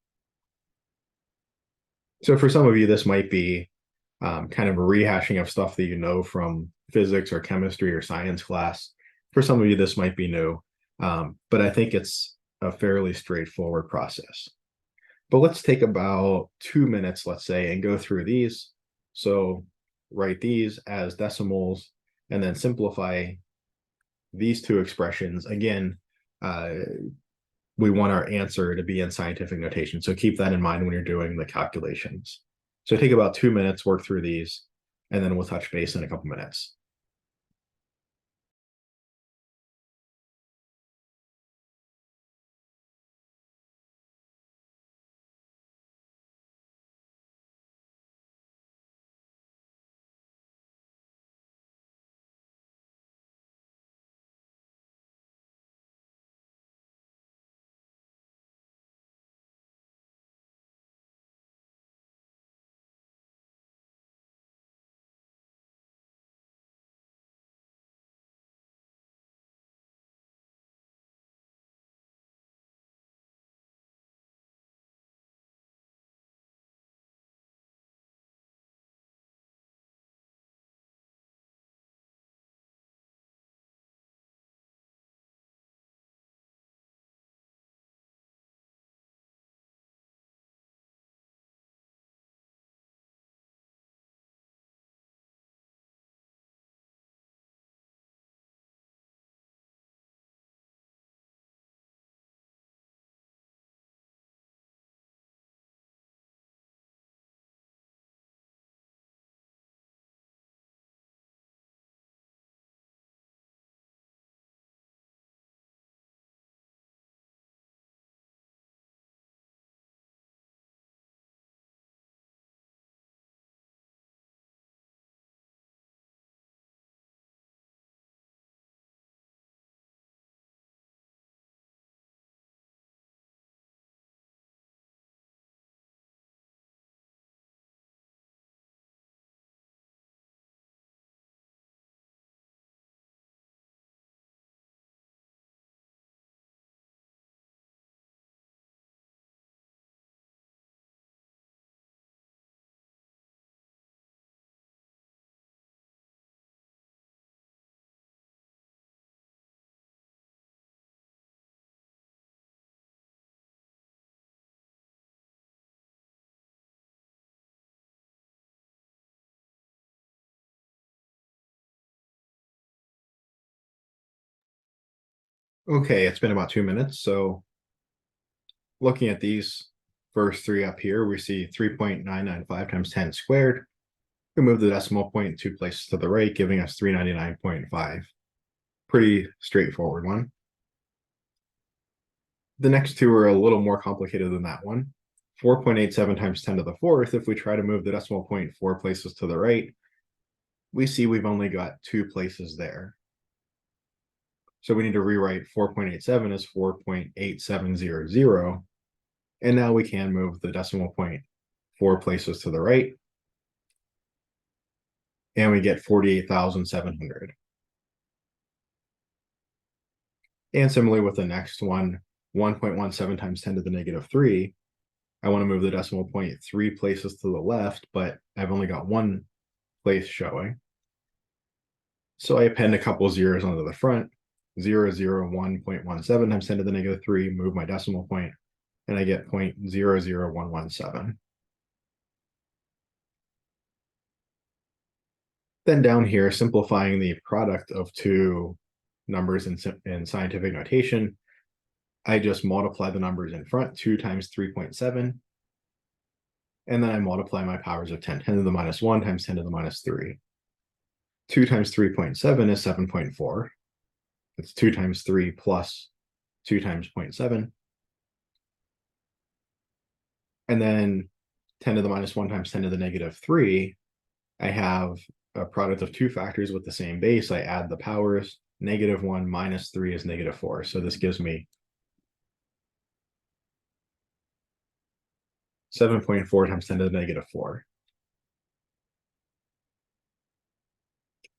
So for some of you, this might be kind of a rehashing of stuff that you know from physics or chemistry or science class. For some of you, this might be new, but I think it's a fairly straightforward process. But let's take about 2 minutes, let's say, and go through these. So write these as decimals and then simplify these two expressions. Again, we want our answer to be in scientific notation. So keep that in mind when you're doing the calculations. So take about 2 minutes, work through these, and then we'll touch base in a couple minutes. Okay, it's been about 2 minutes. So looking at these first three up here, we see 3.995 times 10 squared. We move the decimal point 2 places to the right, giving us 399.5. Pretty straightforward one. The next two are a little more complicated than that one. 4.87 times 10 to the fourth, if we try to move the decimal point 4 places to the right, we see we've only got 2 places there. So we need to rewrite 4.87 as 4.8700. And now we can move the decimal point 4 places to the right. And we get 48,700. And similarly with the next one, 1.17 times 10 to the negative 3. I want to move the decimal point 3 places to the left, but I've only got 1 place showing. So I append a couple zeros onto the front. 001.17 times 10 to the negative 3, move my decimal point, and I get 0.00117. Then down here, simplifying the product of two numbers in scientific notation, I just multiply the numbers in front, 2 times 3.7, and then I multiply my powers of 10, 10 to the minus 1 times 10 to the minus 3. 2 times 3.7 is 7.4. It's 2 times 3 plus 2 times 0.7. And then 10 to the minus 1 times 10 to the negative 3, I have a product of two factors with the same base. I add the powers. -1 minus 3 is -4. So this gives me 7.4 times 10 to the negative 4.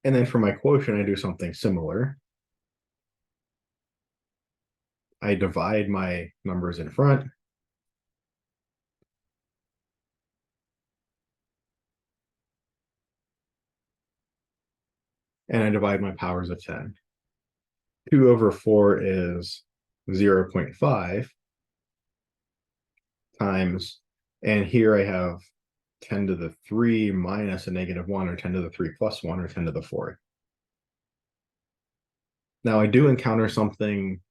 And then for my quotient, I do something similar. I divide my numbers in front. And I divide my powers of 10. 2 over 4 is 0.5 times, and here I have 10 to the 3 minus a -1, or 10 to the 3 plus 1, or 10 to the 4. Now I do encounter something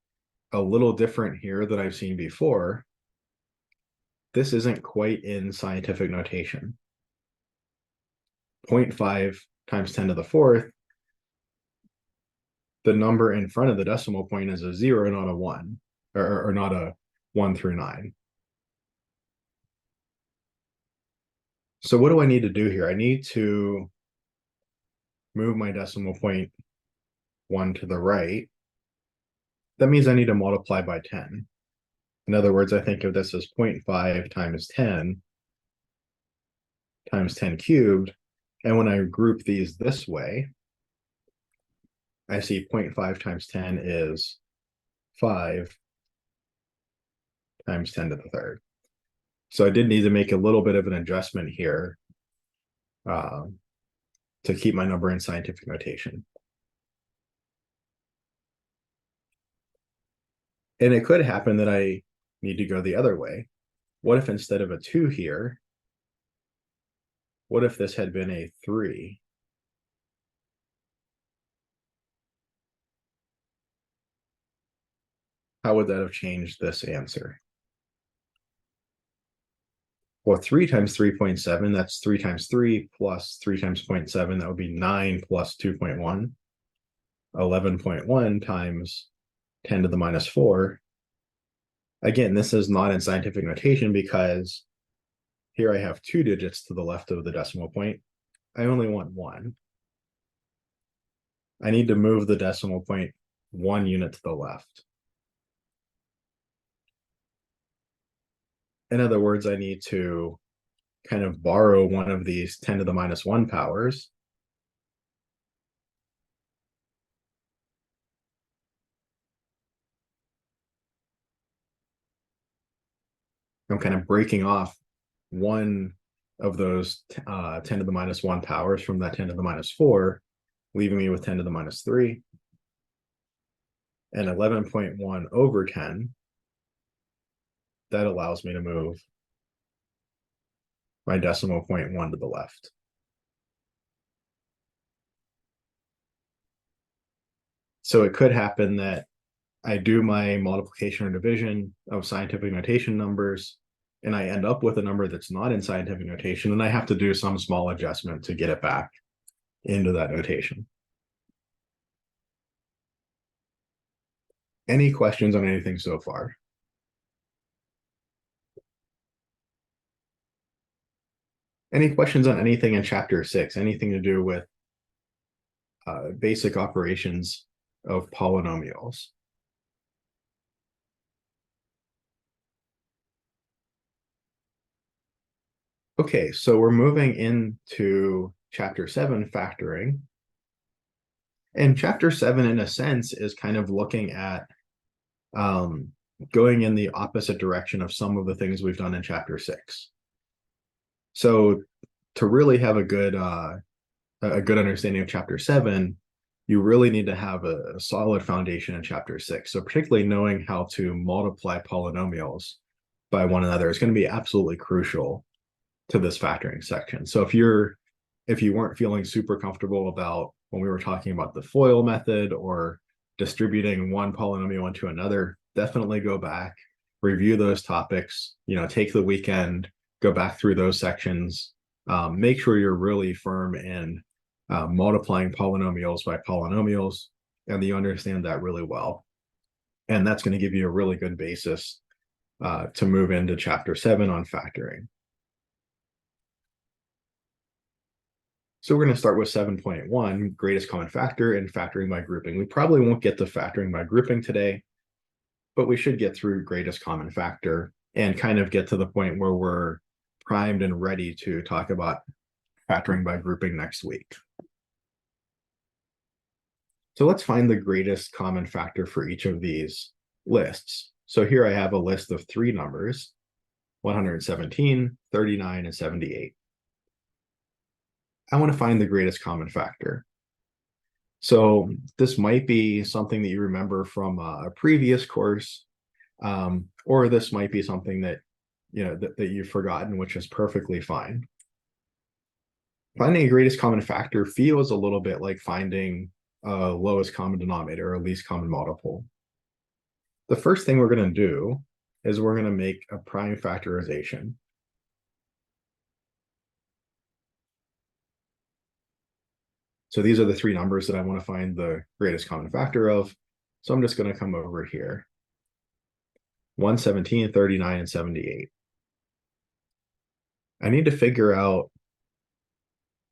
a little different here that I've seen before. This isn't quite in scientific notation. 0.5 times 10 to the fourth, the number in front of the decimal point is a 0, not a 1, or not a 1 through 9. So what do I need to do here? I need to move my decimal point 1 to the right. That means I need to multiply by 10. In other words, I think of this as 0.5 times 10 times 10 cubed. And when I group these this way, I see 0.5 times 10 is 5 times 10 to the third. So I did need to make a little bit of an adjustment here to keep my number in scientific notation. And it could happen that I need to go the other way. What if instead of a 2 here, what if this had been a 3? How would that have changed this answer? Well, 3 times 3.7, that's 3 times 3 plus 3 times 0.7, that would be 9 plus 2.1. 11.1 times 10 to the minus 4. Again, this is not in scientific notation because here I have 2 digits to the left of the decimal point. I only want 1. I need to move the decimal point 1 unit to the left. In other words, I need to kind of borrow one of these 10 to the minus 1 powers. I'm kind of breaking off one of those 10 to the minus 1 powers from that 10 to the minus 4, leaving me with 10 to the minus 3. And 11.1 over 10, that allows me to move my decimal point 1 to the left. So it could happen that I do my multiplication or division of scientific notation numbers, and I end up with a number that's not in scientific notation, and I have to do some small adjustment to get it back into that notation. Any questions on anything so far? Any questions on anything in chapter 6? Anything to do with basic operations of polynomials? Okay, so we're moving into chapter 7, factoring. And chapter 7, in a sense, is kind of looking at going in the opposite direction of some of the things we've done in chapter 6. So to really have a good understanding of chapter 7, you really need to have a solid foundation in chapter 6. So particularly knowing how to multiply polynomials by one another is going to be absolutely crucial to this factoring section. So if you weren't feeling super comfortable about when we were talking about the FOIL method or distributing one polynomial into another, definitely go back, review those topics, take the weekend, go back through those sections, make sure you're really firm in multiplying polynomials by polynomials, and you understand that really well. And that's going to give you a really good basis to move into chapter 7 on factoring. So we're going to start with 7.1, greatest common factor and factoring by grouping. We probably won't get to factoring by grouping today, but we should get through greatest common factor and kind of get to the point where we're primed and ready to talk about factoring by grouping next week. So let's find the greatest common factor for each of these lists. So here I have a list of 3 numbers, 117, 39, and 78. I want to find the greatest common factor. So this might be something that you remember from a previous course, or this might be something that that you've forgotten, which is perfectly fine. Finding a greatest common factor feels a little bit like finding a lowest common denominator or least common multiple. The first thing we're going to do is we're going to make a prime factorization. So these are the 3 numbers that I want to find the greatest common factor of. So I'm just going to come over here. 117, 39, and 78. I need to figure out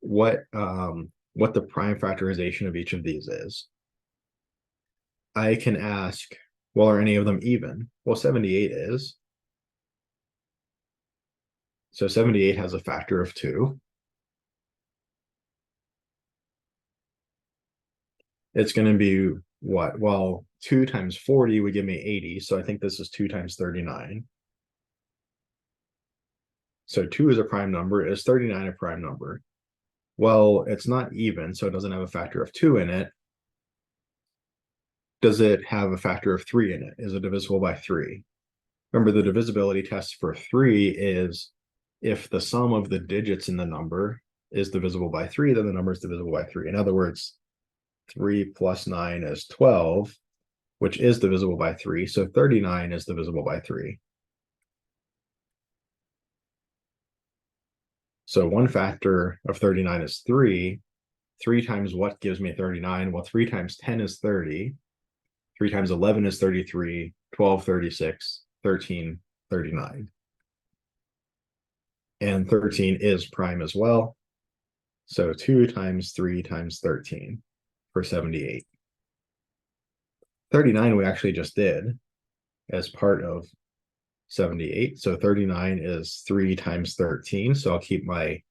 what the prime factorization of each of these is. I can ask, well, are any of them even? Well, 78 is. So 78 has a factor of 2. It's going to be what? Well, 2 times 40 would give me 80. So I think this is 2 times 39. So 2 is a prime number. Is 39 a prime number? Well, it's not even, so it doesn't have a factor of 2 in it. Does it have a factor of 3 in it? Is it divisible by 3? Remember, the divisibility test for 3 is if the sum of the digits in the number is divisible by 3, then the number is divisible by 3. In other words, 3 plus 9 is 12, which is divisible by 3. So 39 is divisible by 3. So one factor of 39 is 3. 3 times what gives me 39? Well, 3 times 10 is 30. 3 times 11 is 33. 12, 36. 13, 39. And 13 is prime as well. So 2 times 3 times 13 for 78. 39 we actually just did as part of 78. So 39 is 3 times 13. So I'll keep my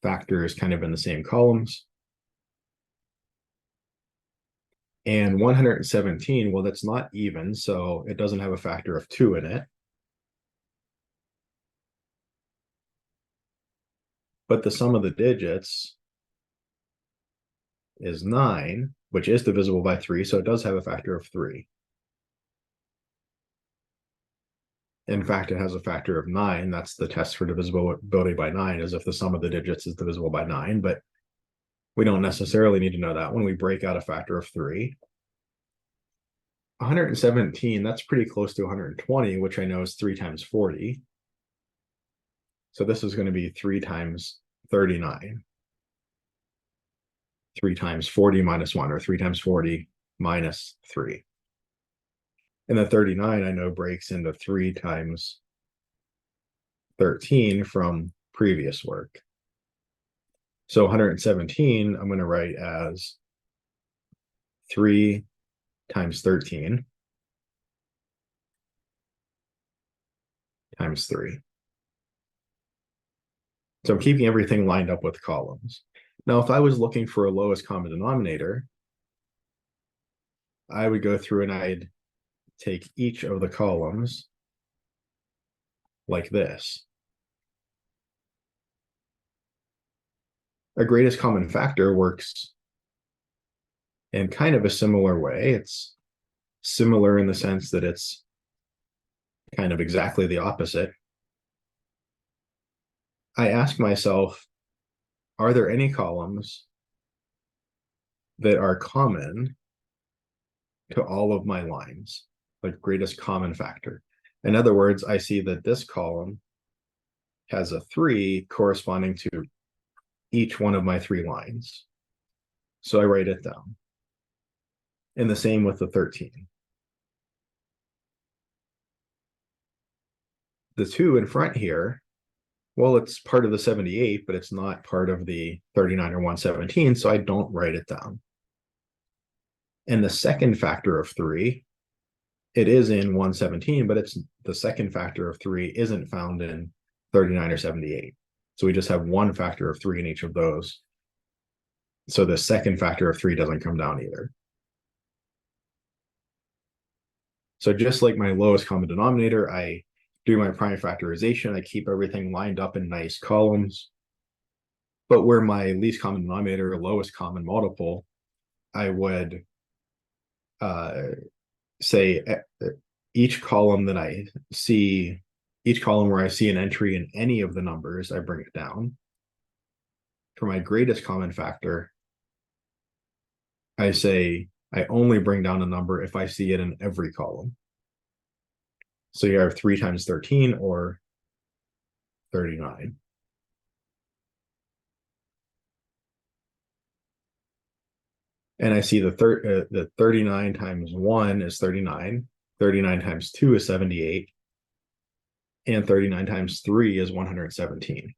factors kind of in the same columns. And 117, well, that's not even, so it doesn't have a factor of 2 in it. But the sum of the digits is 9, which is divisible by 3, so it does have a factor of 3. In fact, it has a factor of 9. That's the test for divisibility by 9, is if the sum of the digits is divisible by 9, but we don't necessarily need to know that when we break out a factor of 3. 117, that's pretty close to 120, which I know is 3 times 40. So this is going to be 3 times 39. 3 times 40 minus 1, or 3 times 40 minus 3. And the 39 I know breaks into 3 times 13 from previous work. So 117, I'm going to write as 3 times 13 times 3. So I'm keeping everything lined up with columns. Now, if I was looking for a lowest common denominator, I would go through and I'd take each of the columns like this. A greatest common factor works in kind of a similar way. It's similar in the sense that it's kind of exactly the opposite. I ask myself, are there any columns that are common to all of my lines, like greatest common factor? In other words, I see that this column has a 3 corresponding to each one of my 3 lines. So I write it down. And the same with the 13. The 2 in front here, well, it's part of the 78, but it's not part of the 39 or 117, so I don't write it down. And the second factor of 3, it is in 117, but it's the second factor of 3 isn't found in 39 or 78. So we just have one factor of 3 in each of those. So the second factor of 3 doesn't come down either. So just like my lowest common denominator, I do my prime factorization. I keep everything lined up in nice columns. But where my least common denominator, lowest common multiple, I would say each column that I see, each column where I see an entry in any of the numbers, I bring it down. For my greatest common factor, I say I only bring down a number if I see it in every column. So you have 3 times 13 or 39. And I see the 39 times 1 is 39, 39 times 2 is 78, and 39 times 3 is 117.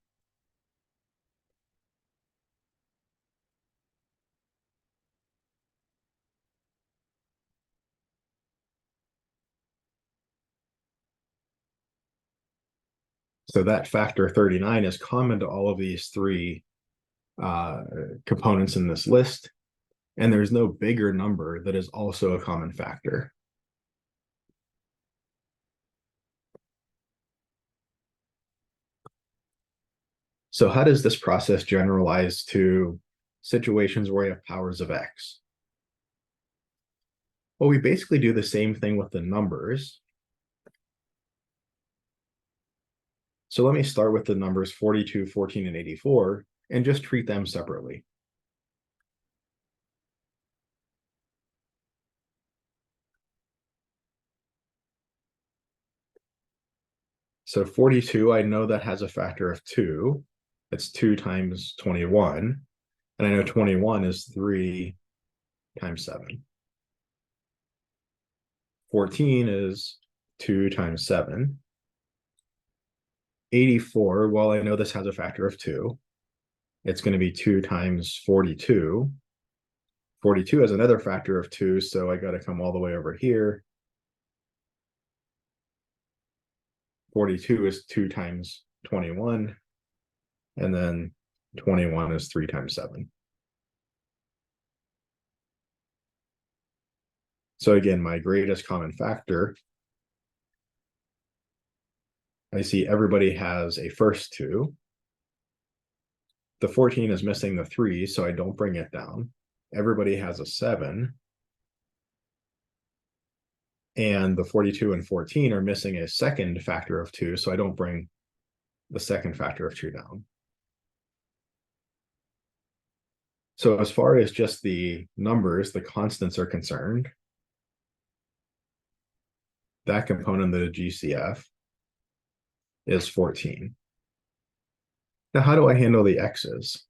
So that factor 39 is common to all of these 3 components in this list. And there's no bigger number that is also a common factor. So how does this process generalize to situations where you have powers of x? Well, we basically do the same thing with the numbers. So let me start with the numbers 42, 14, and 84, and just treat them separately. So 42, I know that has a factor of 2. It's 2 times 21. And I know 21 is 3 times 7. 14 is 2 times 7. 84, well, I know this has a factor of 2. It's going to be 2 times 42. 42 has another factor of 2, so I got to come all the way over here. 42 is 2 times 21, and then 21 is 3 times 7. So again, my greatest common factor, I see everybody has a first 2. The 14 is missing the 3, so I don't bring it down. Everybody has a 7. And the 42 and 14 are missing a second factor of 2, so I don't bring the second factor of 2 down. So as far as just the numbers, the constants are concerned, that component of the GCF is 14. Now, how do I handle the x's?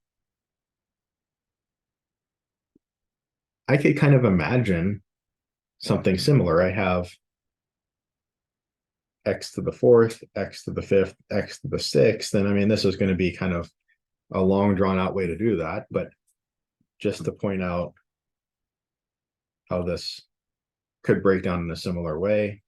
I could kind of imagine something similar. I have x to the 4th, x to the 5th, x to the 6th, and I mean, this is going to be kind of a long drawn out way to do that, but just to point out how this could break down in a similar way.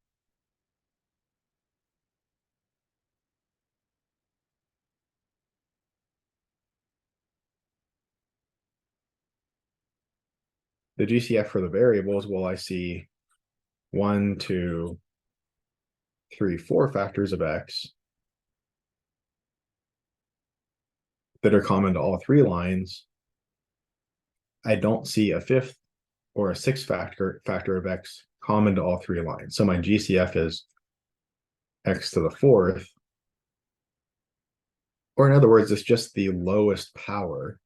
The GCF for the variables, well, I see 1, 2, 3, 4 factors of x that are common to all three lines. I don't see a fifth or a sixth factor of x common to all three lines. So my GCF is x to the fourth, or in other words, it's just the lowest power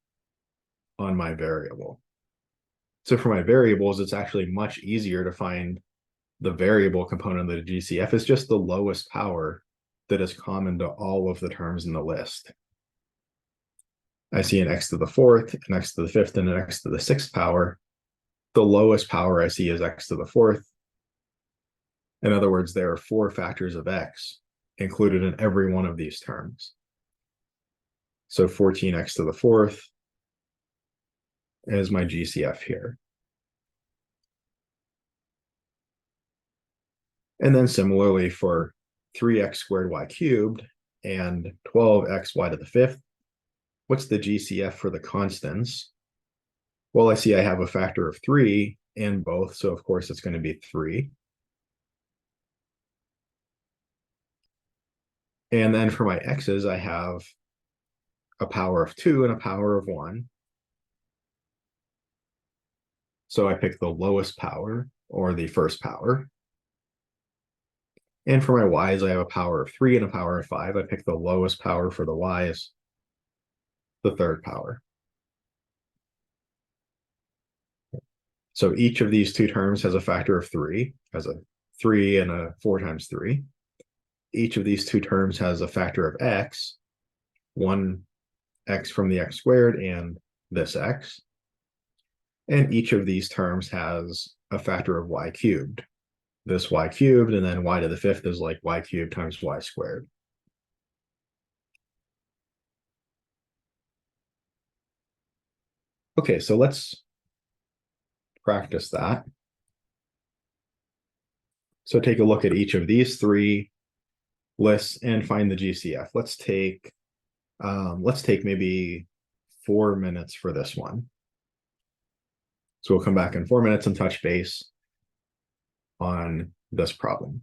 on my variable. So for my variables, it's actually much easier to find the variable component of the GCF is just the lowest power that is common to all of the terms in the list. I see an x to the fourth, an x to the fifth, and an x to the sixth power. The lowest power I see is x to the fourth. In other words, there are 4 factors of x included in every one of these terms. So 14x to the fourth is my GCF here. And then similarly for 3x squared y cubed and 12xy to the fifth, what's the GCF for the constants? Well, I see I have a factor of 3 in both, so of course it's going to be 3. And then for my x's, I have a power of 2 and a power of 1. So I pick the lowest power, or the first power. And for my y's, I have a power of 3 and a power of 5. I pick the lowest power for the y's, the third power. So each of these two terms has a factor of 3, has a 3 and a 4 times 3. Each of these two terms has a factor of x, 1x from the x squared and this x. And each of these terms has a factor of y cubed, this y cubed, and then y to the fifth is like y cubed times y squared. Okay, so let's practice that. So take a look at each of these 3 lists and find the GCF. Let's take maybe 4 minutes for this one. So we'll come back in 4 minutes and touch base on this problem.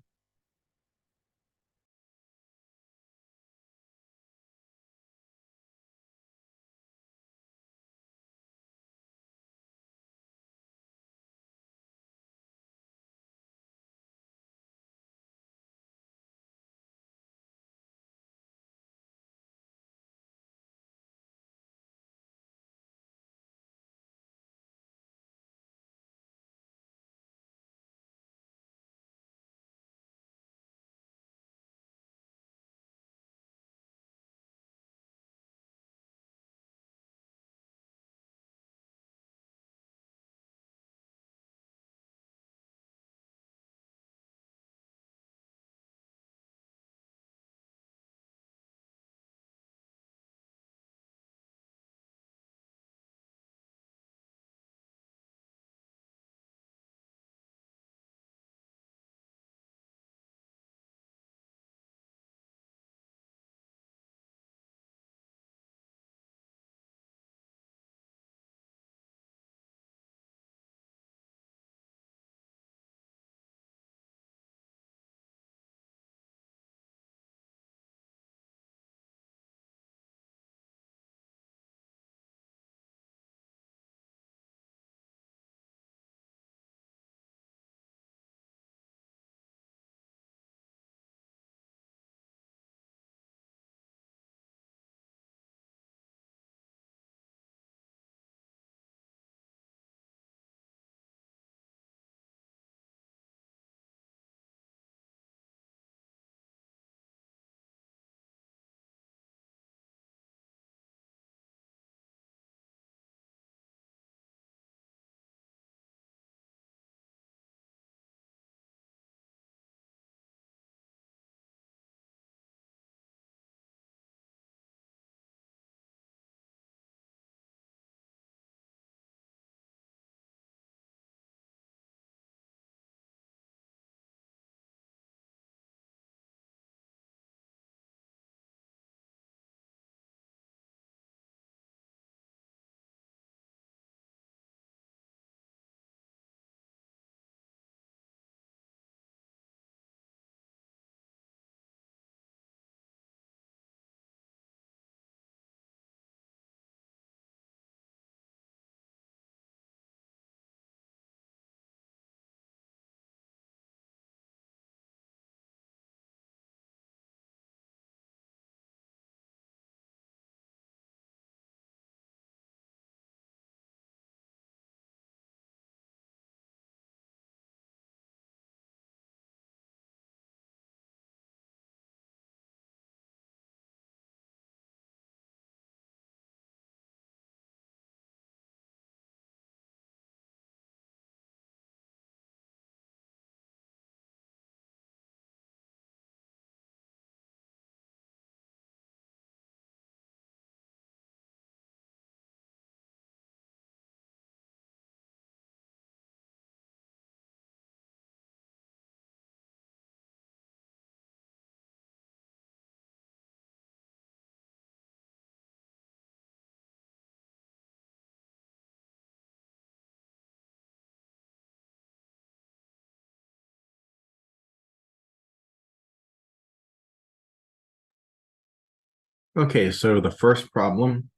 Okay, so the first problem,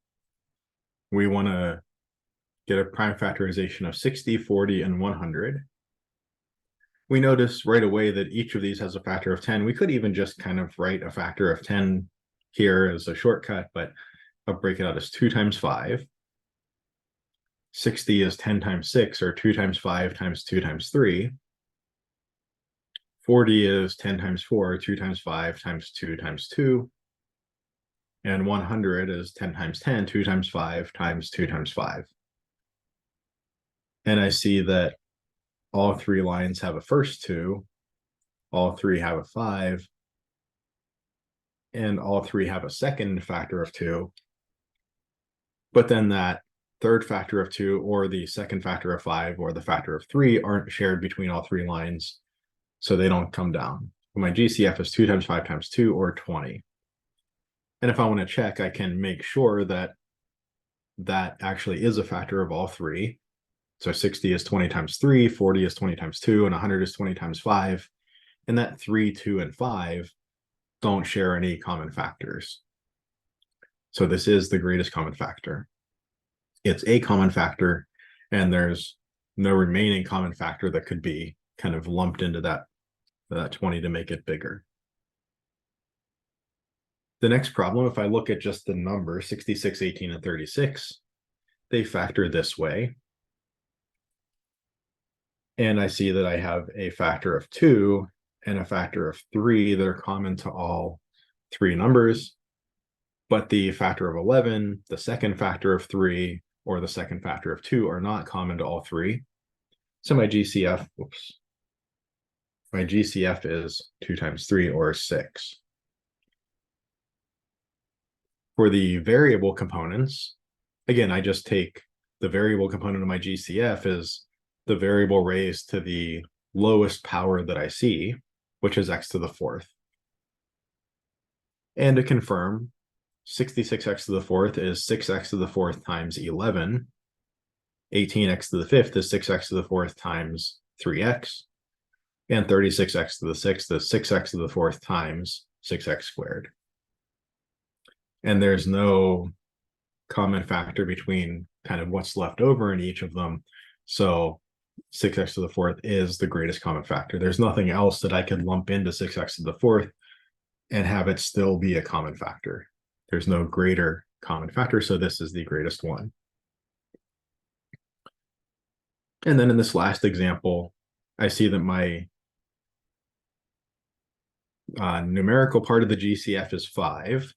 we want to get a prime factorization of 60, 40, and 100. We notice right away that each of these has a factor of 10. We could even just kind of write a factor of 10 here as a shortcut, but I'll break it out as 2 times 5. 60 is 10 times 6, or 2 times 5 times 2 times 3. 40 is 10 times 4, 2 times 5 times 2 times 2. And 100 is 10 times 10, 2 times 5 times 2 times 5. And I see that all 3 lines have a first 2, all 3 have a 5, and all 3 have a second factor of 2. But then that third factor of 2, or the second factor of 5, or the factor of 3 aren't shared between all 3 lines, so they don't come down. My GCF is 2 times 5 times 2, or 20. And if I want to check, I can make sure that that actually is a factor of all 3. So 60 is 20 times 3, 40 is 20 times 2, and 100 is 20 times 5. And that 3, 2, and 5 don't share any common factors. So this is the greatest common factor. It's a common factor, and there's no remaining common factor that could be kind of lumped into that 20 to make it bigger. The next problem, if I look at just the number 66, 18, and 36, they factor this way. And I see that I have a factor of 2 and a factor of 3 that are common to all 3 numbers. But the factor of 11, the second factor of 3, or the second factor of 2 are not common to all 3. So my GCF is 2 times 3, or 6. For the variable components, again, I just take the variable component of my GCF is the variable raised to the lowest power that I see, which is x to the 4th. And to confirm, 66x to the 4th is 6x to the 4th times 11. 18x to the 5th is 6x to the 4th times 3x. And 36x to the 6th is 6x to the 4th times 6x squared. And there's no common factor between kind of what's left over in each of them. So 6x to the 4th is the greatest common factor. There's nothing else that I could lump into 6x to the 4th and have it still be a common factor. There's no greater common factor, so this is the greatest one. And then in this last example, I see that my numerical part of the GCF is 5.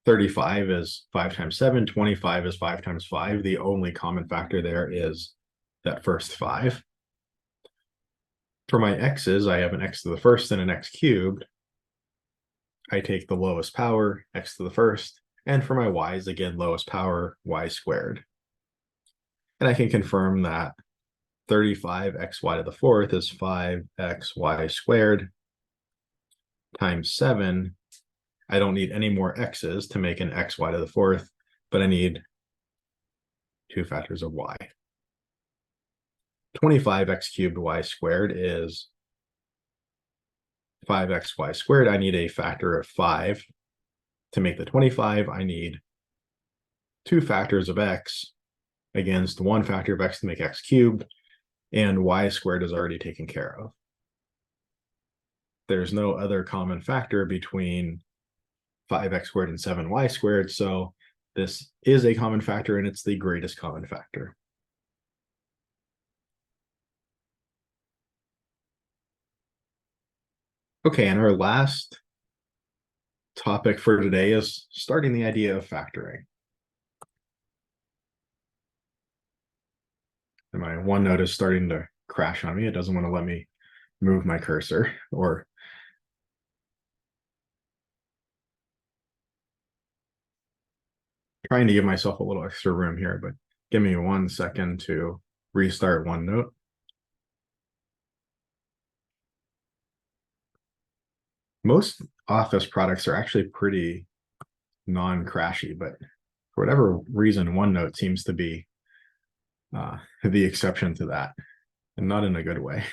35 is 5 times 7. 25 is 5 times 5. The only common factor there is that first 5. For my x's, I have an x to the 1st and an x cubed. I take the lowest power, x to the 1st. And for my y's, again, lowest power, y squared. And I can confirm that 35xy to the 4th is 5xy squared times 7. I don't need any more x's to make an xy to the 4th, but I need 2 factors of y. 25x cubed y squared is 5xy squared. I need a factor of 5 to make the 25. I need 2 factors of x against 1 factor of x to make x cubed, and y squared is already taken care of. There's no other common factor between 5x squared and 7y squared, so this is a common factor, and it's the greatest common factor. Okay, and our last topic for today is starting the idea of factoring. And my OneNote is starting to crash on me. It doesn't want to let me move my cursor, or trying to give myself a little extra room here, but give me 1 second to restart OneNote. Most Office products are actually pretty non-crashy, but for whatever reason, OneNote seems to be the exception to that, and not in a good way.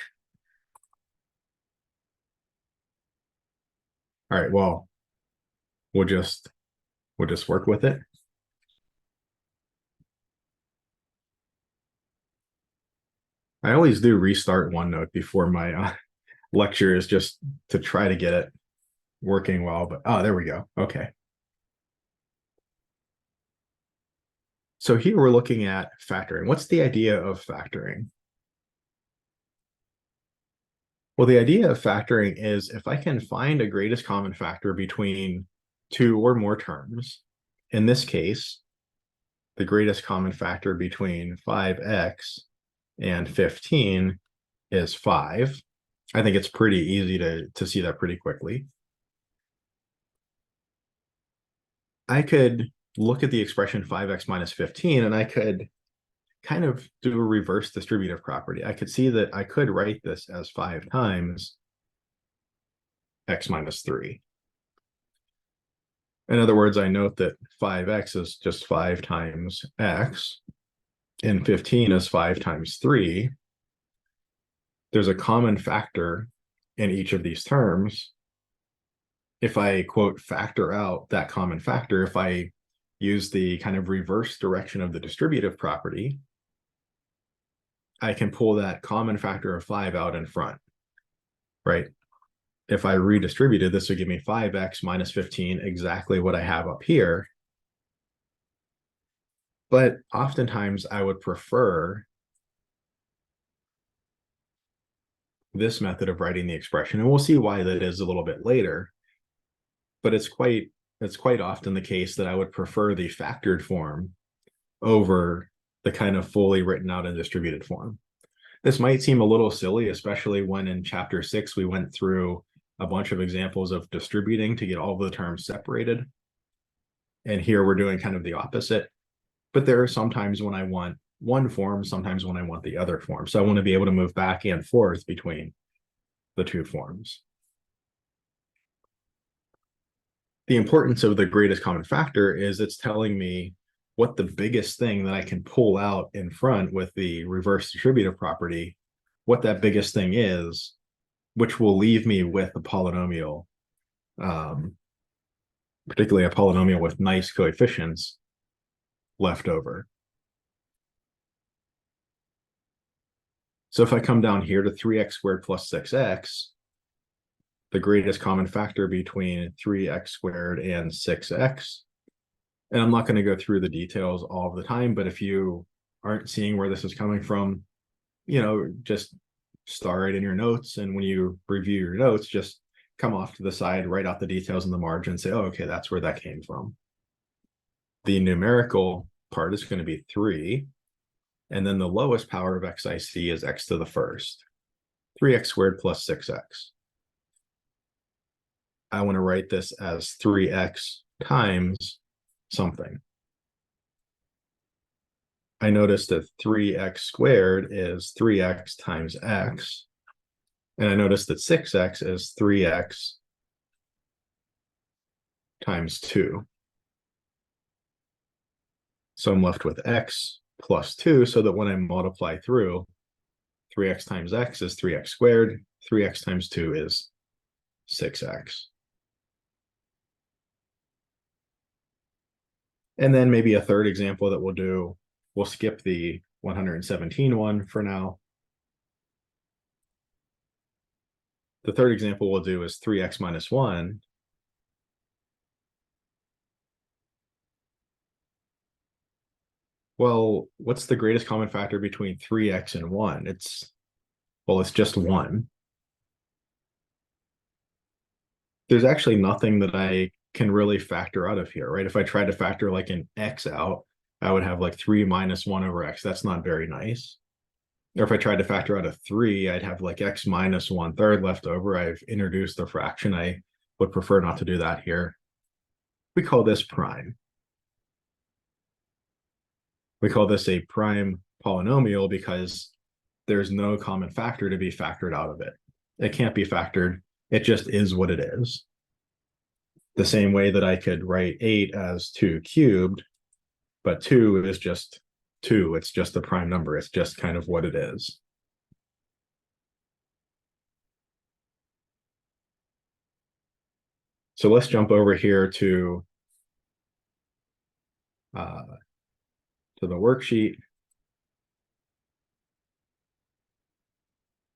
All right, well, we'll just We'll just work with it. I always do restart OneNote before my lectures just to try to get it working well, but oh, there we go. Okay. So here we're looking at factoring. What's the idea of factoring? Well, the idea of factoring is if I can find a greatest common factor between two or more terms, in this case, the greatest common factor between 5x and 15 is 5. I think it's pretty easy to see that pretty quickly. I could look at the expression 5x minus 15, and I could kind of do a reverse distributive property. I could see that I could write this as 5 times x minus 3. In other words, I note that 5x is just 5 times x, and 15 is 5 times 3. There's a common factor in each of these terms. If I, quote, factor out that common factor, if I use the kind of reverse direction of the distributive property, I can pull that common factor of 5 out in front, right? If I redistributed, this would give me 5x minus 15, exactly what I have up here. But oftentimes I would prefer this method of writing the expression, and we'll see why that is a little bit later. But it's quite often the case that I would prefer the factored form over the kind of fully written out and distributed form. This might seem a little silly, especially when in chapter 6 we went through a bunch of examples of distributing to get all the terms separated. And here we're doing kind of the opposite. But there are sometimes when I want one form, sometimes when I want the other form. So I want to be able to move back and forth between the two forms. The importance of the greatest common factor is it's telling me what the biggest thing that I can pull out in front with the reverse distributive property, what that biggest thing is, which will leave me with a polynomial, particularly a polynomial with nice coefficients left over. So if I come down here to 3x squared plus 6x, the greatest common factor between 3x squared and 6x, and I'm not going to go through the details all of the time, but if you aren't seeing where this is coming from, just star it in your notes, and when you review your notes, just come off to the side, write out the details in the margin, say, oh, okay, that's where that came from. The numerical part is going to be 3, and then the lowest power of x I see is x to the first, 3x squared plus 6x. I want to write this as 3x times something. I noticed that 3x squared is 3x times x. And I noticed that 6x is 3x times 2. So I'm left with x plus 2, so that when I multiply through, 3x times x is 3x squared, 3x times 2 is 6x. And then maybe a third example that we'll do, we'll skip the 117 one for now. The third example we'll do is 3x minus 1. Well, what's the greatest common factor between 3x and 1? It's just 1. There's actually nothing that I can really factor out of here, right? If I tried to factor like an x out, I would have like 3 minus 1 over x. That's not very nice. Or if I tried to factor out a 3, I'd have like x minus 1/3 left over. I've introduced a fraction. I would prefer not to do that here. We call this prime. We call this a prime polynomial because there's no common factor to be factored out of it. It can't be factored. It just is what it is. The same way that I could write 8 as 2 cubed, but 2 is just 2. It's just a prime number. It's just kind of what it is. So let's jump over here to to the worksheet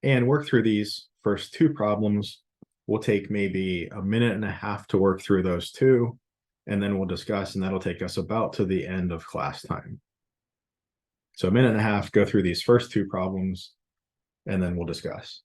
and work through these first two problems. We'll take maybe a minute and a half to work through those two, and then we'll discuss, and that'll take us about to the end of class time. So a minute and a half, go through these first two problems, and then we'll discuss.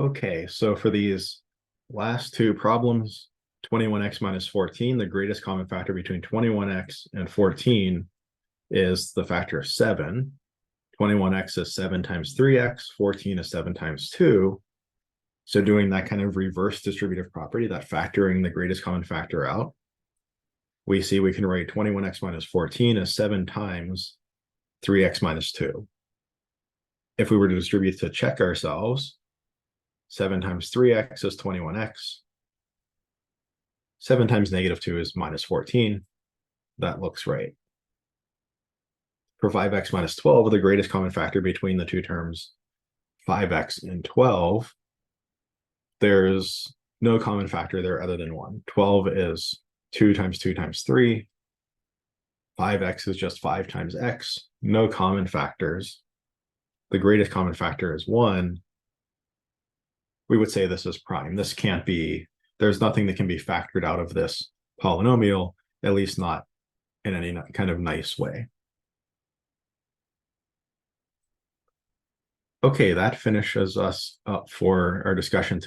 Okay, so for these last two problems, 21x minus 14, the greatest common factor between 21x and 14 is the factor of 7. 21x is 7 times 3x, 14 is 7 times 2. So doing that kind of reverse distributive property, that factoring the greatest common factor out, we see we can write 21x minus 14 as 7 times 3x minus 2. If we were to distribute to check ourselves, 7 times 3x is 21x. 7 times negative 2 is minus 14. That looks right. For 5x minus 12, the greatest common factor between the two terms, 5x and 12, there's no common factor there other than 1. 12 is 2 times 2 times 3. 5x is just 5 times x. No common factors. The greatest common factor is 1. We would say this is prime. This can't be, there's nothing that can be factored out of this polynomial, at least not in any kind of nice way. Okay, that finishes us up for our discussion today.